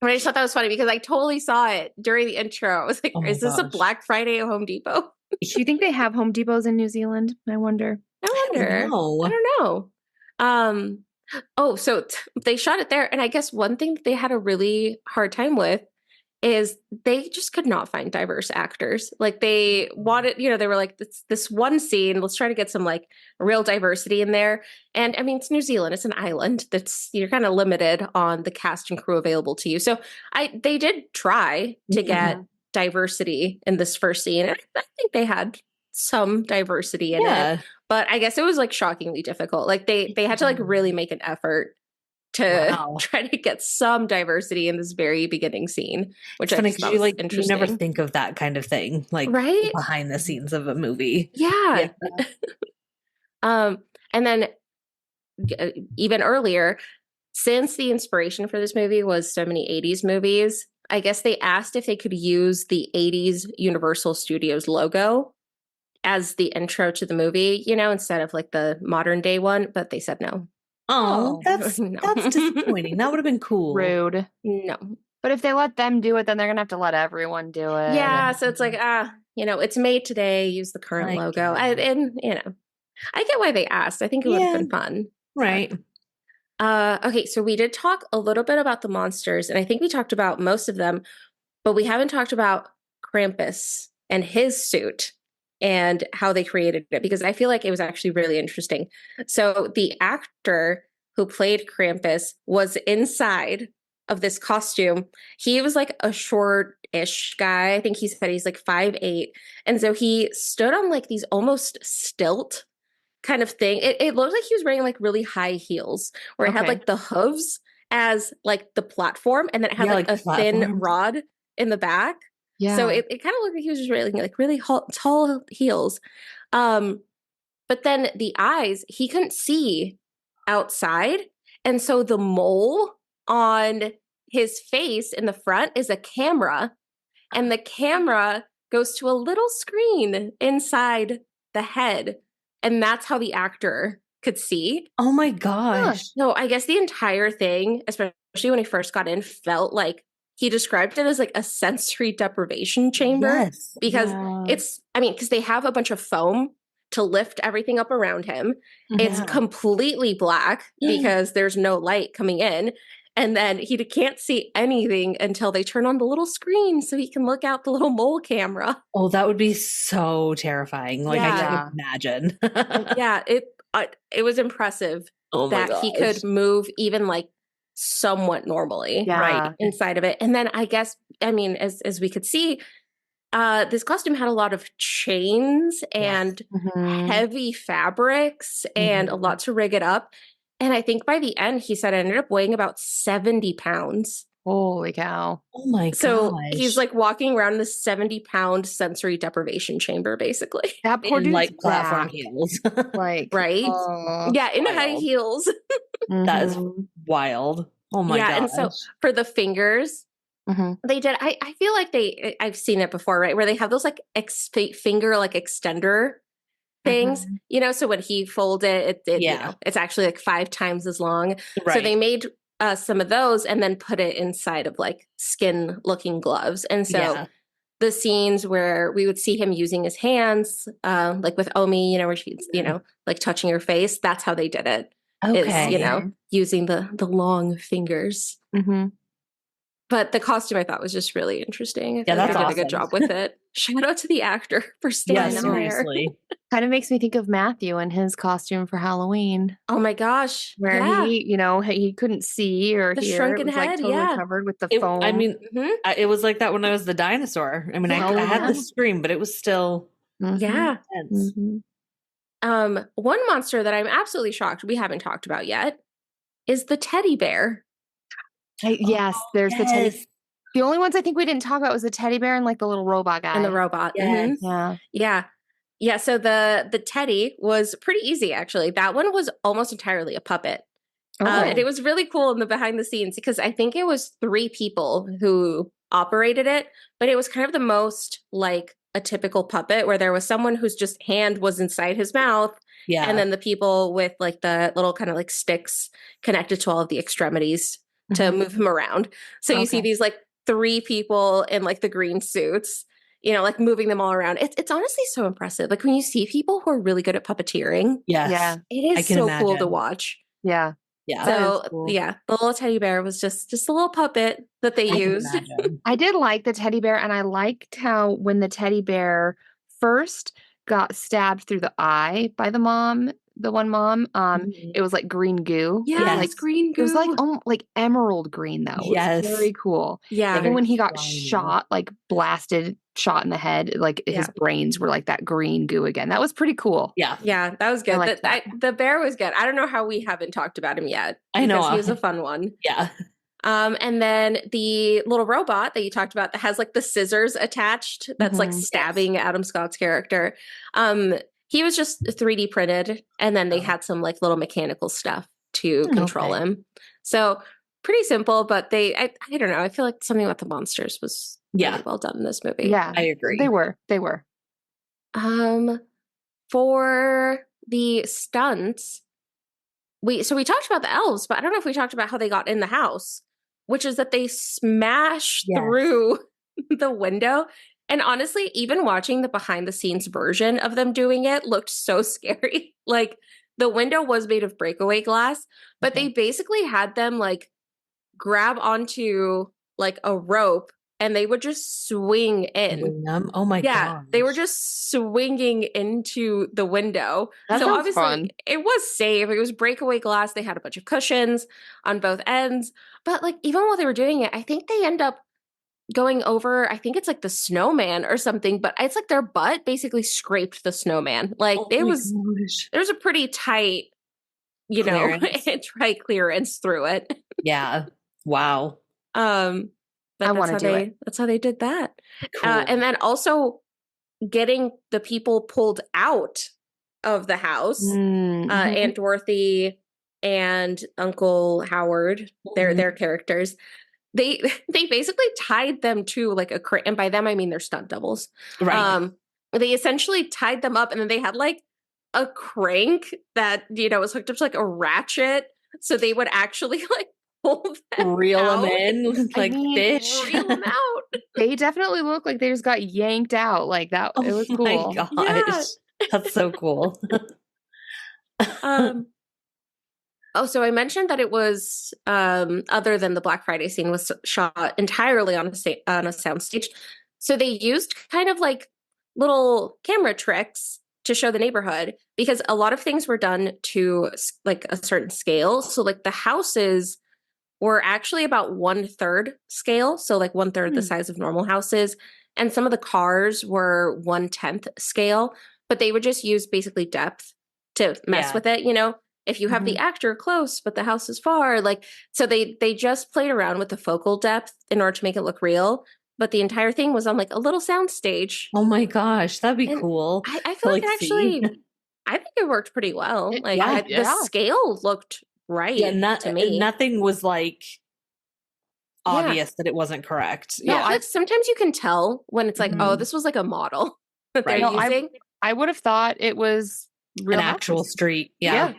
B: And I just thought that was funny because I totally saw it during the intro. I was like,
A: Oh my
B: is this a
A: gosh.
B: Black Friday at Home Depot?
C: Do you think they have Home Depots in New Zealand? I wonder.
B: I wonder.
A: know.
B: I don't know. So they shot it there. And I guess one thing that they had a really hard time with is they just could not find diverse actors. Like they wanted, they were like, this one scene, let's try to get some like real diversity in there. And I mean, it's New Zealand, it's an island you're kind of limited on the cast and crew available to you. So they did try to get diversity in this first scene. And I think they had some diversity in it, but I guess it was like shockingly difficult. Like they had to like really make an effort to try to get some diversity in this very beginning scene, which I just thought was interesting.
A: You never think of that kind of thing, like
B: right
A: behind the scenes of a movie.
B: Yeah. And then even earlier, since the inspiration for this movie was so many 80s movies, I guess they asked if they could use the 80s Universal Studios logo as the intro to the movie, instead of like the modern day one, but they said no.
A: Oh, that's disappointing. That would have been cool.
C: Rude.
B: No.
C: But if they let them do it, then they're going to have to let everyone do it.
B: Yeah, so it's like, it's made today, use the current logo. I get why they asked. I think it would have been fun.
A: Right.
B: Okay, so we did talk a little bit about the monsters, and I think we talked about most of them, but we haven't talked about Krampus and his suit and how they created it, because I feel like it was actually really interesting. So the actor who played Krampus was inside of this costume. He was like a short-ish guy. I think he said he's like 5'8". And so he stood on like these almost stilt kind of thing. It looked like he was wearing like really high heels, where it had like the hooves as like the platform, and then it had like a thin rod in the back. Yeah. So it kind of looked like he was just wearing like really tall heels. But then the eyes, he couldn't see outside. And so the mole on his face in the front is a camera, and the camera goes to a little screen inside the head. And that's how the actor could see.
A: Oh my gosh.
B: So I guess the entire thing, especially when he first got in, felt like he described it as like a sensory deprivation chamber.
A: Yes.
B: Because because they have a bunch of foam to lift everything up around him. Yeah. It's completely black because there's no light coming in. And then he can't see anything until they turn on the little screen so he can look out the little mole camera.
A: Oh, that would be so terrifying. Like I can't imagine.
B: Yeah, it was impressive that he could move even like somewhat normally right inside of it. And then I guess, as we could see, this costume had a lot of chains and heavy fabrics and a lot to rig it up. And I think by the end, he said it ended up weighing about 70 pounds.
C: Holy cow.
A: Oh my gosh.
B: So he's like walking around this 70-pound sensory deprivation chamber, basically.
C: That poor dude's
A: like platform heels.
C: Like,
B: right? Yeah, in high heels.
A: That is wild. Oh my gosh.
B: Yeah, and so for the fingers, they did, I feel like I've seen it before, right? Where they have those like finger like extender things, so when he folded it, it's actually like 5 times as long. Right. So they made some of those and then put it inside of like skin looking gloves. And so the scenes where we would see him using his hands, like with Omi, where she's, like touching her face, that's how they did it. Okay. Is, using the long fingers. But the costume I thought was just really interesting. I
A: Yeah,
B: feel like
A: that's
B: they did a good
A: awesome.
B: job with it. Shout out to the actor for
A: Yeah,
B: standing there.
A: seriously.
C: Kind of makes me think of Matthew and his costume for Halloween,
B: Oh my gosh.
C: where
B: Yeah.
C: he couldn't see or
B: The
C: hear.
B: shrunken
C: It was like
B: head,
C: totally
B: yeah.
C: covered with the
A: It,
C: foam.
A: I mean,
B: Mhm.
A: it was like that when I was the dinosaur. I mean,
B: Yeah.
A: I had
C: yeah.
A: the scream, but it was still
C: Mhm,
B: Yeah.
A: intense.
C: mhm.
B: One monster that I'm absolutely shocked we haven't talked about yet is the teddy bear.
C: Yes, there's the teddy.
A: Yes.
C: The only ones I think we didn't talk about was the teddy bear and like the little robot guy.
B: And the robot.
A: Yes.
B: Mhm.
C: Yeah.
B: Yeah. Yeah. So the teddy was pretty easy, actually. That one was almost entirely a puppet. And it was really cool in the behind the scenes because I think it was 3 people who operated it, but it was kind of the most like a typical puppet where there was someone whose just hand was inside his mouth.
A: Yeah.
B: And then the people with like the little kind of like sticks connected to all of the extremities to
C: Mhm.
B: move him around. So you see
C: Okay.
B: these like 3 people in like the green suits, like moving them all around. It's honestly so impressive. Like when you see people who are really good at puppeteering,
A: Yes.
C: Yeah.
B: it
A: I
B: is
A: can
B: so cool to
A: imagine.
B: watch.
C: Yeah.
A: Yeah.
C: That is
B: So
C: cool.
B: yeah, the little teddy bear was just a little puppet that they
A: I can
B: used.
A: imagine.
C: I did like the teddy bear, and I liked how when the teddy bear first got stabbed through the eye by the one mom,
A: Mhm.
C: it was like green goo.
B: Yeah,
C: It was
A: Yes.
C: like
B: green
C: it was
B: goo.
C: like emerald green though. It was
A: Yes.
C: very cool.
B: Yeah,
C: Even when he got
A: slimy.
C: shot, like blasted, shot in the head, like his
B: Yeah.
C: brains were like that green goo again. That was pretty cool.
A: Yeah.
B: yeah, that was good.
C: liked that.
B: The bear was good. I don't know how we haven't talked about him yet.
A: I know.
B: Because he was a fun one.
A: Yeah.
B: And then the little robot that you talked about that has like the scissors attached, that's like
C: Mhm.
B: stabbing Adam Scott's character. He was just 3D printed, and then they
A: Oh.
B: had some like little mechanical stuff to control
A: Okay.
B: him. So pretty simple, but I don't know. I feel like something about the monsters was
A: Yeah.
B: really well done in this movie.
C: Yeah.
A: I agree.
C: They were. They were.
B: For the stunts, we talked about the elves, but I don't know if we talked about how they got in the house, which is that they smashed
A: Yes.
B: through the window. And honestly, even watching the behind the scenes version of them doing it looked so scary. Like the window was made of breakaway glass, but
A: Okay.
B: they basically had them like grab onto like a rope and they would just swing in.
A: Wing them? Oh my
B: Yeah, they were
A: gosh.
B: just swinging into the window.
C: That
B: So
C: sounds
B: obviously
C: fun.
B: it was safe. It was breakaway glass. They had a bunch of cushions on both ends. But like even while they were doing it, I think they end up going over, I think it's like the snowman or something, but it's like their butt basically scraped the snowman. Like
A: Oh
B: there
A: my
B: was
A: gosh.
B: a pretty tight,
A: Clearance.
B: tight clearance through it.
A: Yeah. Wow.
B: But
C: I wanna do it.
B: that's how they did that.
A: Cool.
B: And then also getting the people pulled out of the house,
C: Mhm.
B: Aunt Dorothy and Uncle Howard, their characters, they basically tied them to like a crane, and by them I mean they're stunt doubles.
A: Right.
B: They essentially tied them up, and then they had like a crank that was hooked up to like a ratchet, so they would actually like pull them
A: Reel
B: out.
A: them in like fish.
B: Reel them out.
C: They definitely look like they just got yanked out like that. It was
A: Oh my
C: cool.
A: gosh.
B: Yeah.
A: That's so cool.
B: So I mentioned that it was other than the Black Friday scene was shot entirely on a soundstage. So they used kind of like little camera tricks to show the neighborhood because a lot of things were done to like a certain scale. So like the houses were actually about 1/3 scale. So like 1/3 the size of normal houses. And some of the cars were 1/10 scale, but they would just use basically depth to mess
A: Yeah.
B: with it, if you have the actor close, but the house is far, like, so they just played around with the focal depth in order to make it look real. But the entire thing was on like a little sound stage.
A: Oh my gosh. That'd be
B: And
A: cool.
B: I feel like
A: see.
B: actually, I think it worked pretty well. Like
A: yeah.
B: the scale looked right to me.
A: Nothing was like obvious that it wasn't correct.
B: No,
A: Yeah.
B: like sometimes you can tell when it's like, oh, this was like a model that they're
A: Right.
C: No,
B: using.
C: I would have thought it was real
A: An actual
C: houses.
A: street. Yeah.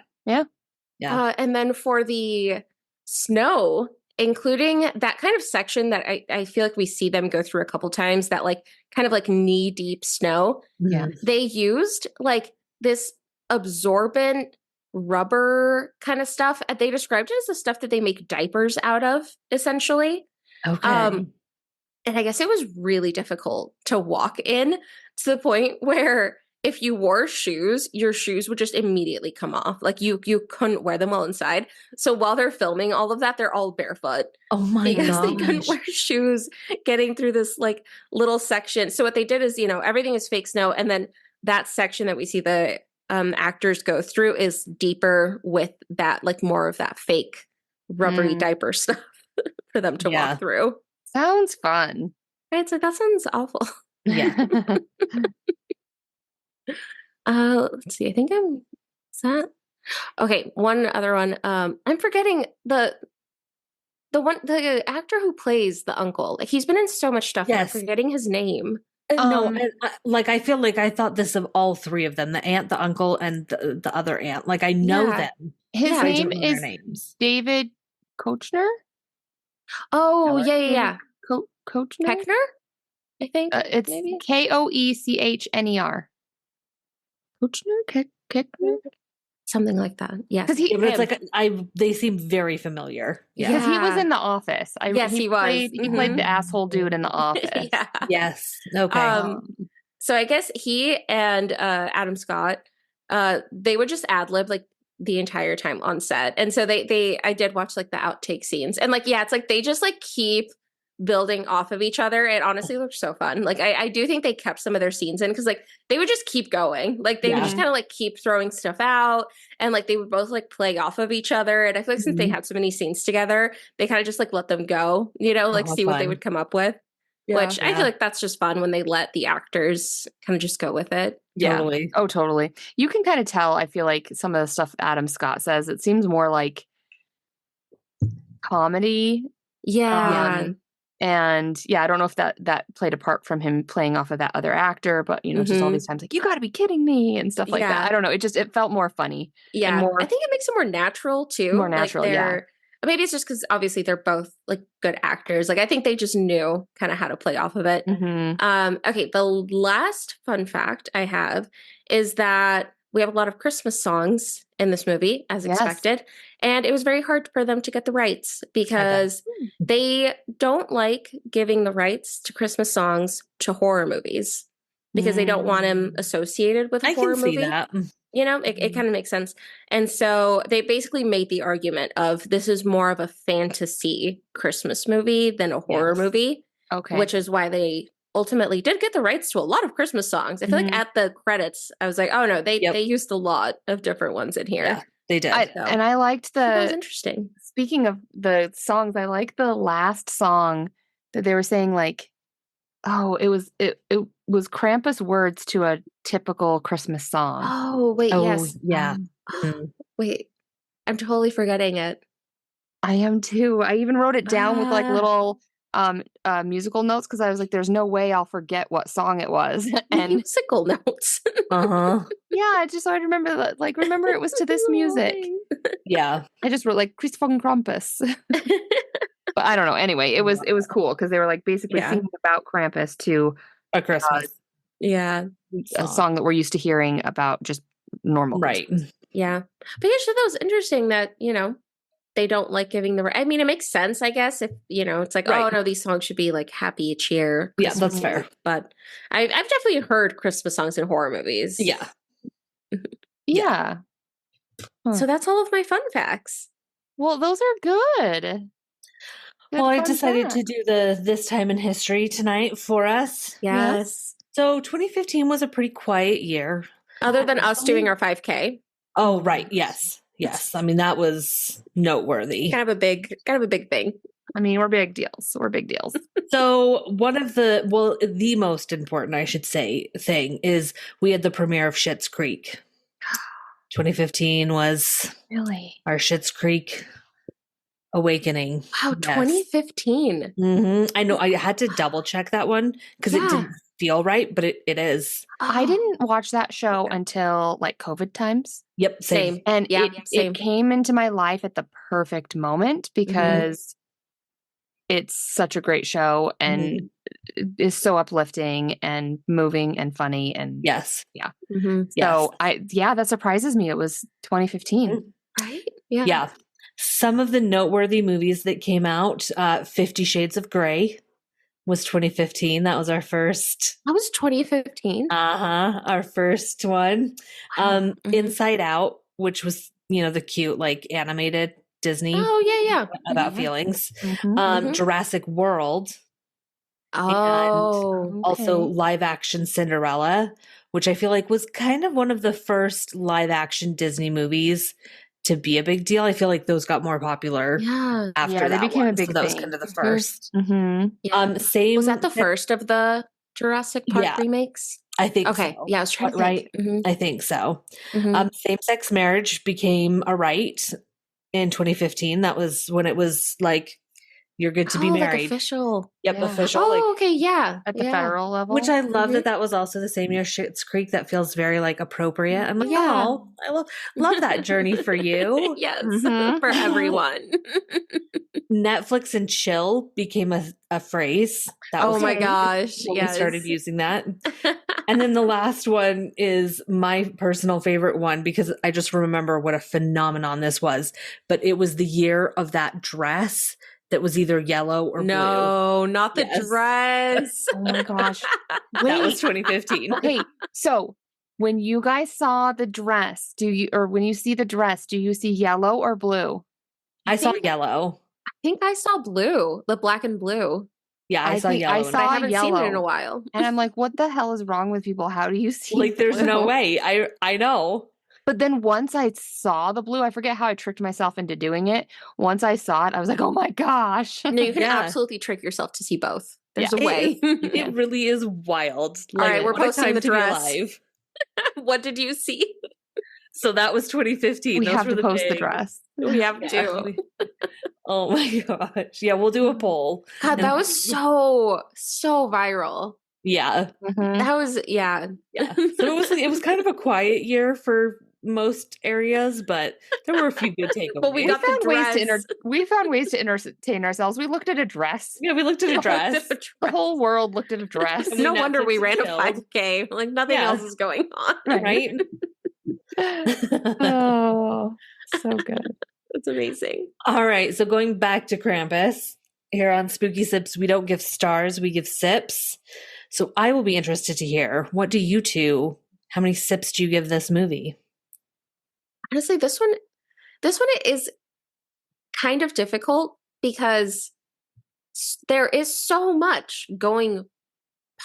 C: Yeah.
B: And then for the snow, including that kind of section that I feel like we see them go through a couple times, that like kind of like knee deep snow.
C: Yeah.
B: They used like this absorbent rubber kind of stuff. They described it as the stuff that they make diapers out of, essentially.
A: Okay.
B: And I guess it was really difficult to walk in, to the point where if you wore shoes, your shoes would just immediately come off. Like you couldn't wear them while inside. So while they're filming all of that, they're all barefoot
A: Oh my
B: because they couldn't
A: gosh.
B: wear shoes getting through this like little section. So what they did is, everything is fake snow. And then that section that we see the actors go through is deeper with that, like more of that fake rubbery diaper stuff for them to walk through.
C: Sounds fun.
B: Right, so that sounds awful.
A: Yeah.
B: Let's see. I think is that okay. One other one. I'm forgetting the actor who plays the uncle. Like he's been in so much stuff.
A: Yes.
B: I'm forgetting his name.
A: No, and I feel like I thought this of all three of them: the aunt, the uncle, and the other aunt. Like I know them.
C: His
A: I
C: name
A: don't know their
C: is
A: names.
C: David Koechner.
B: Oh, yeah.
C: Koechner.
B: Peckner, I think.
C: It's
B: maybe?
C: Koechner. Koechner?
B: Something like that. Yes.
C: Because
A: it's like they seem very familiar.
C: Yeah. Because he was in The Office.
B: Yes, he was.
C: He played the asshole dude in The Office.
B: Yeah.
A: Yes. Okay.
B: So I guess he and Adam Scott, they would just ad lib like the entire time on set. And so I did watch like the outtake scenes, and like, yeah, it's like they just like keep building off of each other. It honestly looked so fun. Like I do think they kept some of their scenes in because like they would just keep going. Like they would just kind of like keep throwing stuff out, and like they would both like play off of each other. And I feel like since they had so many scenes together, they kind of just like let them go, like see what they would come up with. Which I feel like that's just fun when they let the actors kind of just go with it.
A: Totally.
C: Yeah. Oh, totally. You can kind of tell, I feel like some of the stuff Adam Scott says, it seems more like comedy.
B: Yeah.
C: And yeah, I don't know if that played a part from him playing off of that other actor, but just all these times like, you got to be kidding me and stuff like that. I don't know. It felt more funny.
B: Yeah. I think it makes it more natural too.
C: More natural,
B: like maybe it's just because obviously they're both like good actors. Like I think they just knew kind of how to play off of it. Okay, the last fun fact I have is that we have a lot of Christmas songs in this movie, as expected. And it was very hard for them to get the rights because they don't like giving the rights to Christmas songs to horror movies because they don't want them associated with a horror movie.
A: I can see that.
B: It kind of makes sense. And so they basically made the argument of this is more of a fantasy Christmas movie than a horror movie.
C: Okay.
B: Which is why they ultimately did get the rights to a lot of Christmas songs. I feel like at the credits, I was like, oh no, they used a lot of different ones in here.
A: Yeah, they did.
C: And I liked
B: that was interesting.
C: Speaking of the songs, I like the last song that they were saying like, oh, it was Krampus words to a typical Christmas song.
B: Oh, wait, yes.
A: Yeah.
B: Wait, I'm totally forgetting it.
C: I am too. I even wrote it down with like little musical notes because I was like, there's no way I'll forget what song it was. And
B: musical notes.
C: Yeah, just so I remember that. Like, remember it was to this music.
A: Yeah.
C: I just wrote like Christopher Krampus. But I don't know. Anyway, it was cool because they were like basically singing about Krampus to
A: a Christmas.
C: A song that we're used to hearing about just normal.
A: Right.
C: Christmas.
B: Yeah. But yeah, that was interesting that, they don't like giving the, I mean, it makes sense, I guess, if, it's like, oh no, these songs should be like happy, cheer.
A: Yeah, that's fair.
B: But I've definitely heard Christmas songs in horror movies.
A: Yeah.
C: Yeah.
B: Huh. So that's all of my fun facts.
C: Well, those are good.
A: Well, I decided to do the This Time in History tonight for us.
B: Yes.
A: So 2015 was a pretty quiet year.
B: Other than us doing our 5K.
A: Oh, right. Yes. Yes. I mean, that was noteworthy.
B: Kind of a big thing.
C: I mean, we're big deals.
A: So the most important, I should say, thing is we had the premiere of Schitt's Creek. 2015 was our Schitt's Creek awakening.
B: Wow, 2015.
A: I know. I had to double check that one because it didn't feel right, but it is.
C: I didn't watch that show until like COVID times.
A: Yep, same.
C: And it came into my life at the perfect moment because it's such a great show and is so uplifting and moving and funny and
A: yes.
C: So that surprises me. It was 2015.
B: Right?
A: Yeah. Some of the noteworthy movies that came out, 50 Shades of Grey was 2015. That was our first.
B: That was 2015.
A: Our first one.
B: Wow.
A: Inside Out, which was, the cute, like animated Disney
B: Oh, yeah.
A: about feelings.
C: Mhm.
A: Jurassic World.
B: Oh,
A: And also
C: Okay.
A: live action Cinderella, which I feel like was kind of one of the first live action Disney movies to be a big deal. I feel like those got more popular
B: yeah.
A: after
C: Yeah, they
A: that
C: became a
A: one.
C: big
A: So that was
C: thing.
A: kind of the
B: Mhm.
A: first.
C: Mhm.
B: Yeah.
A: Same.
B: Was that the first of the Jurassic Park
A: Yeah.
B: remakes?
A: I think
B: Okay.
A: so.
B: Yeah, I was trying to
A: Right?
B: think. Mhm.
A: I think so.
B: Mhm.
A: Same-sex marriage became a right in 2015. That was when it was like, you're good to be
B: Oh, like
A: married.
B: official.
A: Yep,
C: Yeah.
A: official. Like,
B: Oh, okay. Yeah.
C: At the
B: Yeah.
C: federal level.
A: which I love
B: Mhm.
A: that was also the same year Schitt's Creek. That feels very like appropriate. I'm like,
B: Yeah.
A: oh, I love that journey for you.
B: Yes.
C: Mhm.
B: For everyone.
A: Netflix and chill became a phrase. That
B: Oh
A: was
B: my
C: Okay.
B: gosh.
A: when we started
B: Yes.
A: using that. And then the last one is my personal favorite one because I just remember what a phenomenon this was. But it was the year of that dress that was either yellow or blue.
B: No, not the
A: Yes.
B: dress.
C: Oh my gosh.
A: That was
C: Wait.
A: 2015.
C: Okay, so when you guys saw the dress, when you see the dress, do you see yellow or blue?
A: I saw
B: think-
A: yellow.
B: I think I saw blue, the black and blue.
A: Yeah, I saw
C: think I
A: yellow.
B: But I
C: saw
B: haven't seen it in
C: yellow.
B: a while.
C: And I'm like, what the hell is wrong with people? How do you see
A: Like, there's no
C: blue?
A: way. I know.
C: But then once I saw the blue, I forget how I tricked myself into doing it. Once I saw it, I was like, oh my gosh.
B: No, you can
A: Yeah.
B: absolutely trick yourself to see both. There's
A: Yeah,
B: a way.
A: It really is wild. Like,
B: right, we're
A: what a
B: posting
A: time
B: the
A: to be
B: dress.
A: alive.
B: What did you see?
A: So that was 2015.
C: We
A: Those
C: have
A: were
C: to post the
A: big.
C: dress.
B: We have
A: Yeah.
B: to.
A: Oh my gosh. Yeah, we'll do a poll.
B: God, that was so viral.
A: Yeah.
C: Mhm.
B: That was yeah.
A: So it was kind of a quiet year for most areas, but there were a few good takeaways.
B: But we got the dress.
C: We found ways to entertain ourselves. We looked at a dress.
A: Yeah, we looked at a dress.
C: The whole world looked at a dress.
A: And we
B: No wonder we
A: Netflix
B: ran a
A: and chilled.
B: 5K. Like nothing
A: Yeah.
B: else is going on.
A: Right?
C: Oh, so good.
B: That's amazing.
A: All right. So going back to Krampus, here on Spooky Sips, we don't give stars, we give sips. So I will be interested to hear, what do you two, how many sips do you give this movie?
B: Honestly, this one is kind of difficult because there is so much going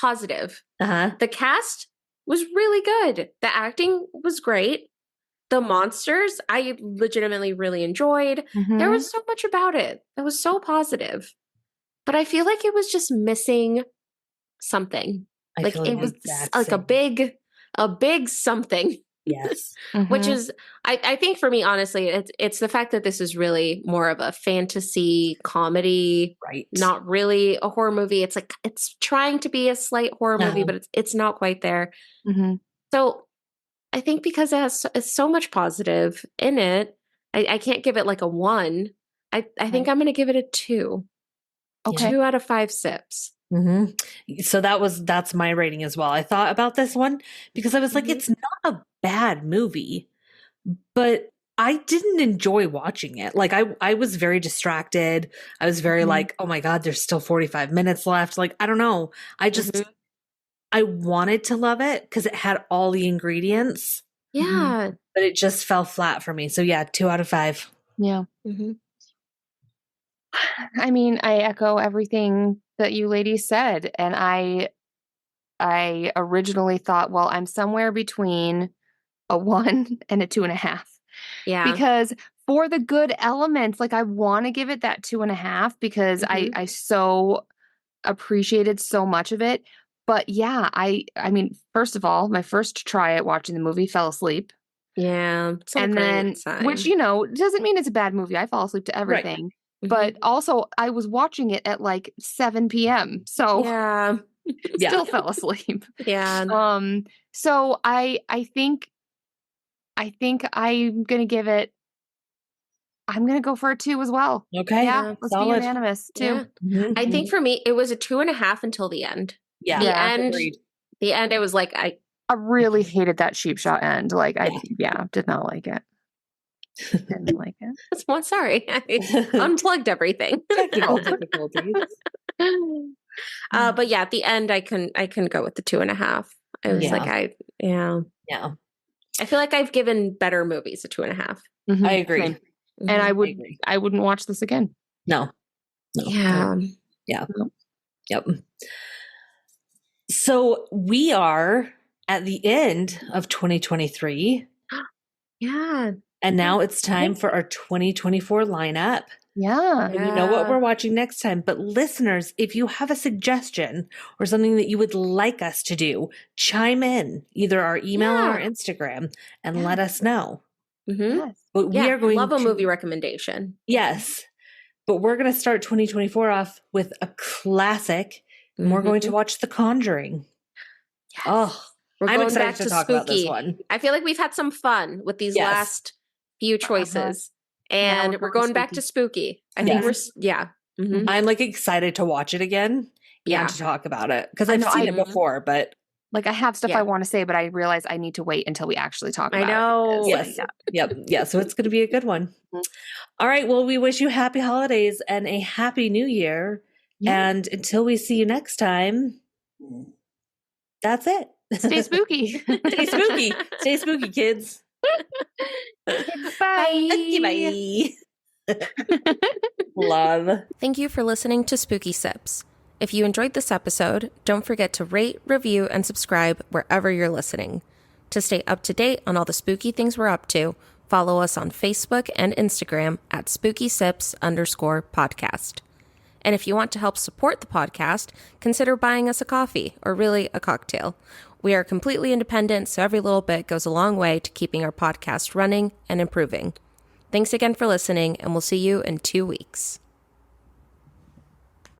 B: positive.
A: Uh-huh.
B: The cast was really good. The acting was great. The monsters, I legitimately really enjoyed. There
C: Mhm.
B: was so much about it that was so positive. But I feel like it was just missing something.
A: I
B: Like
A: feel
B: it
A: the
B: was
A: exact
B: like
A: same.
B: a big something.
A: Yes.
B: Which
C: Mhm.
B: is I think for me, honestly, it's the fact that this is really more of a fantasy comedy,
A: Right.
B: not really a horror movie. It's like it's trying to be a slight horror movie, but it's not quite there.
C: Mhm.
B: So I think because it has so much positive in it, I can't give it like a 1. I think I'm going to give it a 2.
C: Okay.
B: 2 out of 5 sips.
A: Mm-hmm. So that's my rating as well. I thought about this one because I was like,
B: Mhm.
A: it's not a bad movie, but I didn't enjoy watching it. Like I was very distracted. I was very
C: Mhm.
A: like, oh my God, there's still 45 minutes left. Like, I don't know. I just,
B: Mhm.
A: I wanted to love it because it had all the ingredients,
B: Yeah.
A: but it just fell flat for me. So yeah, 2 out of 5.
C: Yeah.
B: Mhm.
C: I mean, I echo everything that you ladies said, and I originally thought, well, I'm somewhere between a 1 and a 2.5
B: Yeah.
C: because for the good elements, like I want to give it that 2.5 because
B: Mhm.
C: I so appreciated so much of it. But yeah, I mean, first of all, my first try at watching the movie, fell asleep.
B: Yeah. It's not
C: And
B: a great
C: then,
B: sign.
C: which, doesn't mean it's a bad movie. I fall asleep to everything.
B: Mhm.
C: But also, I was watching it at like 7 p.m. So
B: Yeah.
A: Yeah.
C: still fell asleep.
B: Yeah.
C: So I think I'm gonna give it. I'm gonna go for a 2 as well.
A: Okay.
C: Yeah,
B: Yeah.
C: let's be
A: Solid.
C: unanimous too.
B: Yeah.
A: Mhm.
B: I think for me, it was a 2.5 until the end.
A: Yeah.
B: The
C: Yeah.
B: end,
A: Agreed.
B: it was like
C: I really hated that sheep shot end. Like
A: Yeah.
C: did not like it. Didn't like it.
B: That's one. Sorry, I unplugged everything.
A: Technical difficulties.
B: But yeah, at the end, I couldn't go with the 2.5. I was like,
A: Yeah.
B: I feel like I've given better movies a 2.5.
C: Mhm.
A: I agree.
C: Same. And
A: agree.
C: I wouldn't watch this again.
A: No.
B: Yeah.
A: Yep. So we are at the end of 2023.
B: Yeah.
A: And now it's time for our 2024 lineup.
C: Yeah.
A: And you know what we're watching next time. But listeners, if you have a suggestion or something that you would like us to do, chime in either our email or our Instagram and let us know.
B: Mm-hmm.
C: Yes.
A: But we are going
B: love a
A: to,
B: movie recommendation.
A: Yes. But we're going to start 2024 off with a classic. And we're going to watch The Conjuring.
B: Yes.
A: Oh,
B: We're
A: I'm
B: going
A: excited
B: back
A: to
B: to
A: talk about this
B: spooky.
A: one.
B: I feel like we've had some fun with these last few choices. And we're going back to spooky. I think we're,
A: I'm like excited to watch it again and to talk about it because I've seen it before, but
C: like I have stuff I want to say, but I realize I need to wait until we actually talk about it.
B: I know.
A: Yes. Yeah. So it's going to be a good one. All right. Well, we wish you happy holidays and a happy new year. Yeah. And until we see you next time, that's it.
C: Stay spooky.
A: Stay spooky. Stay spooky, kids.
C: Bye.
A: Bye. Love.
B: Thank you for listening to Spooky Sips. If you enjoyed this episode, don't forget to rate, review, and subscribe wherever you're listening. To stay up to date on all the spooky things we're up to, follow us on Facebook and Instagram at spookysips_podcast. And if you want to help support the podcast, consider buying us a coffee, or really a cocktail. We are completely independent, so every little bit goes a long way to keeping our podcast running and improving. Thanks again for listening, and we'll see you in 2 weeks.